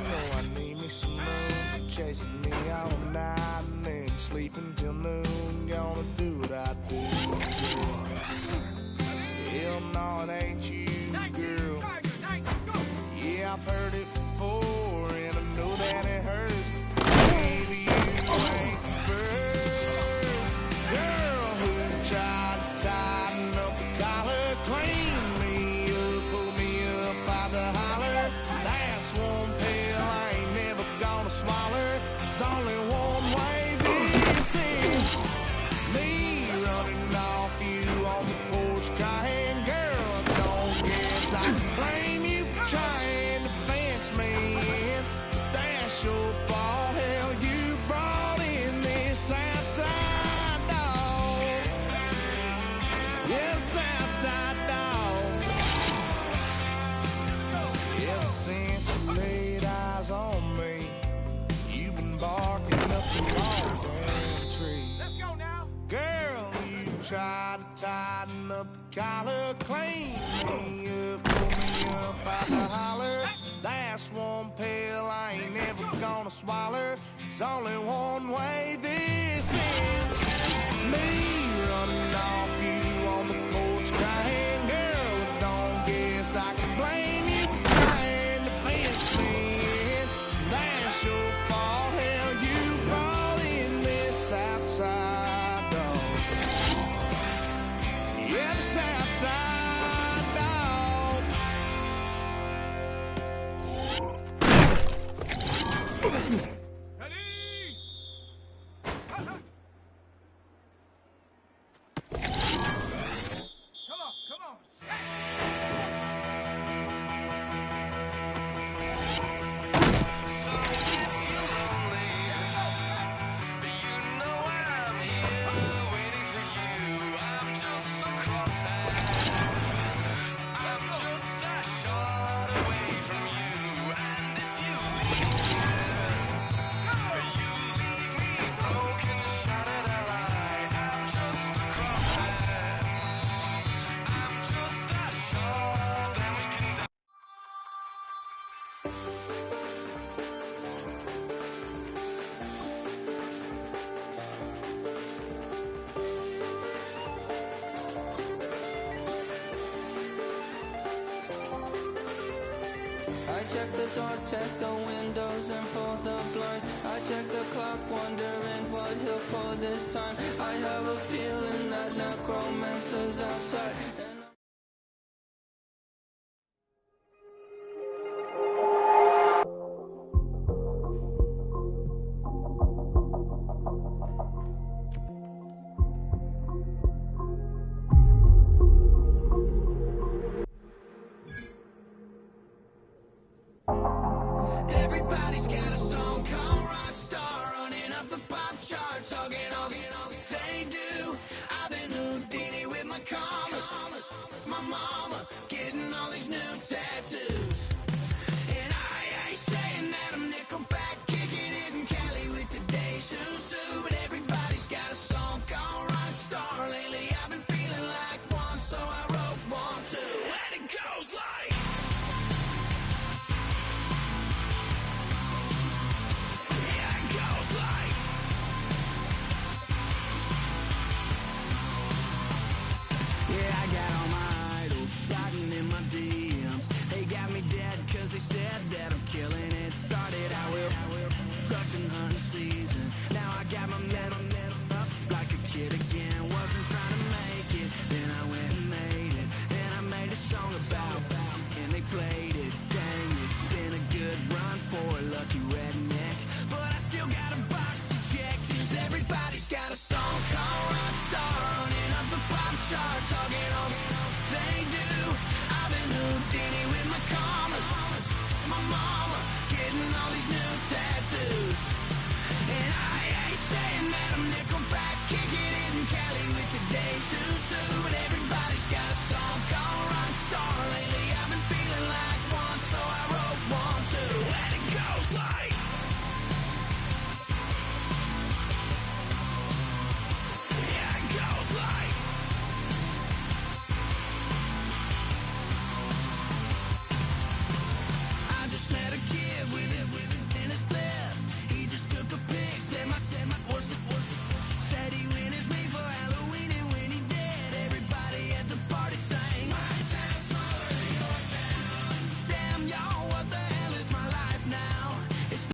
know I need me some moon. Chasing me all night and then sleeping till noon. Gonna do what I do, girl. Hell no, it ain't you, girl. Yeah, I've heard it before and I know that it hurts. Baby, you ain't the first girl who tried to tighten up the collar, clean me up, pull me up out the holler. That's one pill I ain't never gonna swallow. There's only one way this ends, me running off you on the porch crying. Girl, I don't guess I can blame you for trying to fence me in. That's your fault, hell, you brought in this outside dog. Yes, outside dog. Ever since you laid eyes on me, you've been barking up the wrong damn tree. Let's go now. Girl, you tried to tighten up the collar, clean me up, pull me up out the holler. That's one pill I ain't never gonna swallow. There's only one way this ends, me running off you on the porch crying. Girl, I don't guess I can blame you for trying to fence me in. That's your fault, hell, you brought in this outside dog. Yeah, this outside dog. check the doors, check the windows, and pull the blinds. I check the clock, wondering what he'll pull this time. I have a feeling that necromancer's outside. Everybody's got a song called rock star, running up the pop charts, all they do. I've been Houdini with my commas, my mama getting all these new tattoos. And I ain't saying that I'm Nickelback, kicking it in Cali with today's Susu, but everybody's got a song called rock star. Lately I've been feeling like one, so I wrote one too, and it goes like. Yeah, I got all my idols sliding in my DMs. They got me dead cause they said that I'm killing it. Started out with drugs and hunting season. Now I got my metal up like a kid again. Wasn't trying to make it, then I went and made it. Then I made a song about and they played it. Dang, it's been a good run for a lucky redneck, but I still got a box to check. Cause everybody's got a song called Rockstar, running up the pop charts, all they do. I've been Houdini with my commas, my mama getting all these new tattoos. And I ain't saying that I'm Nickelback, kicking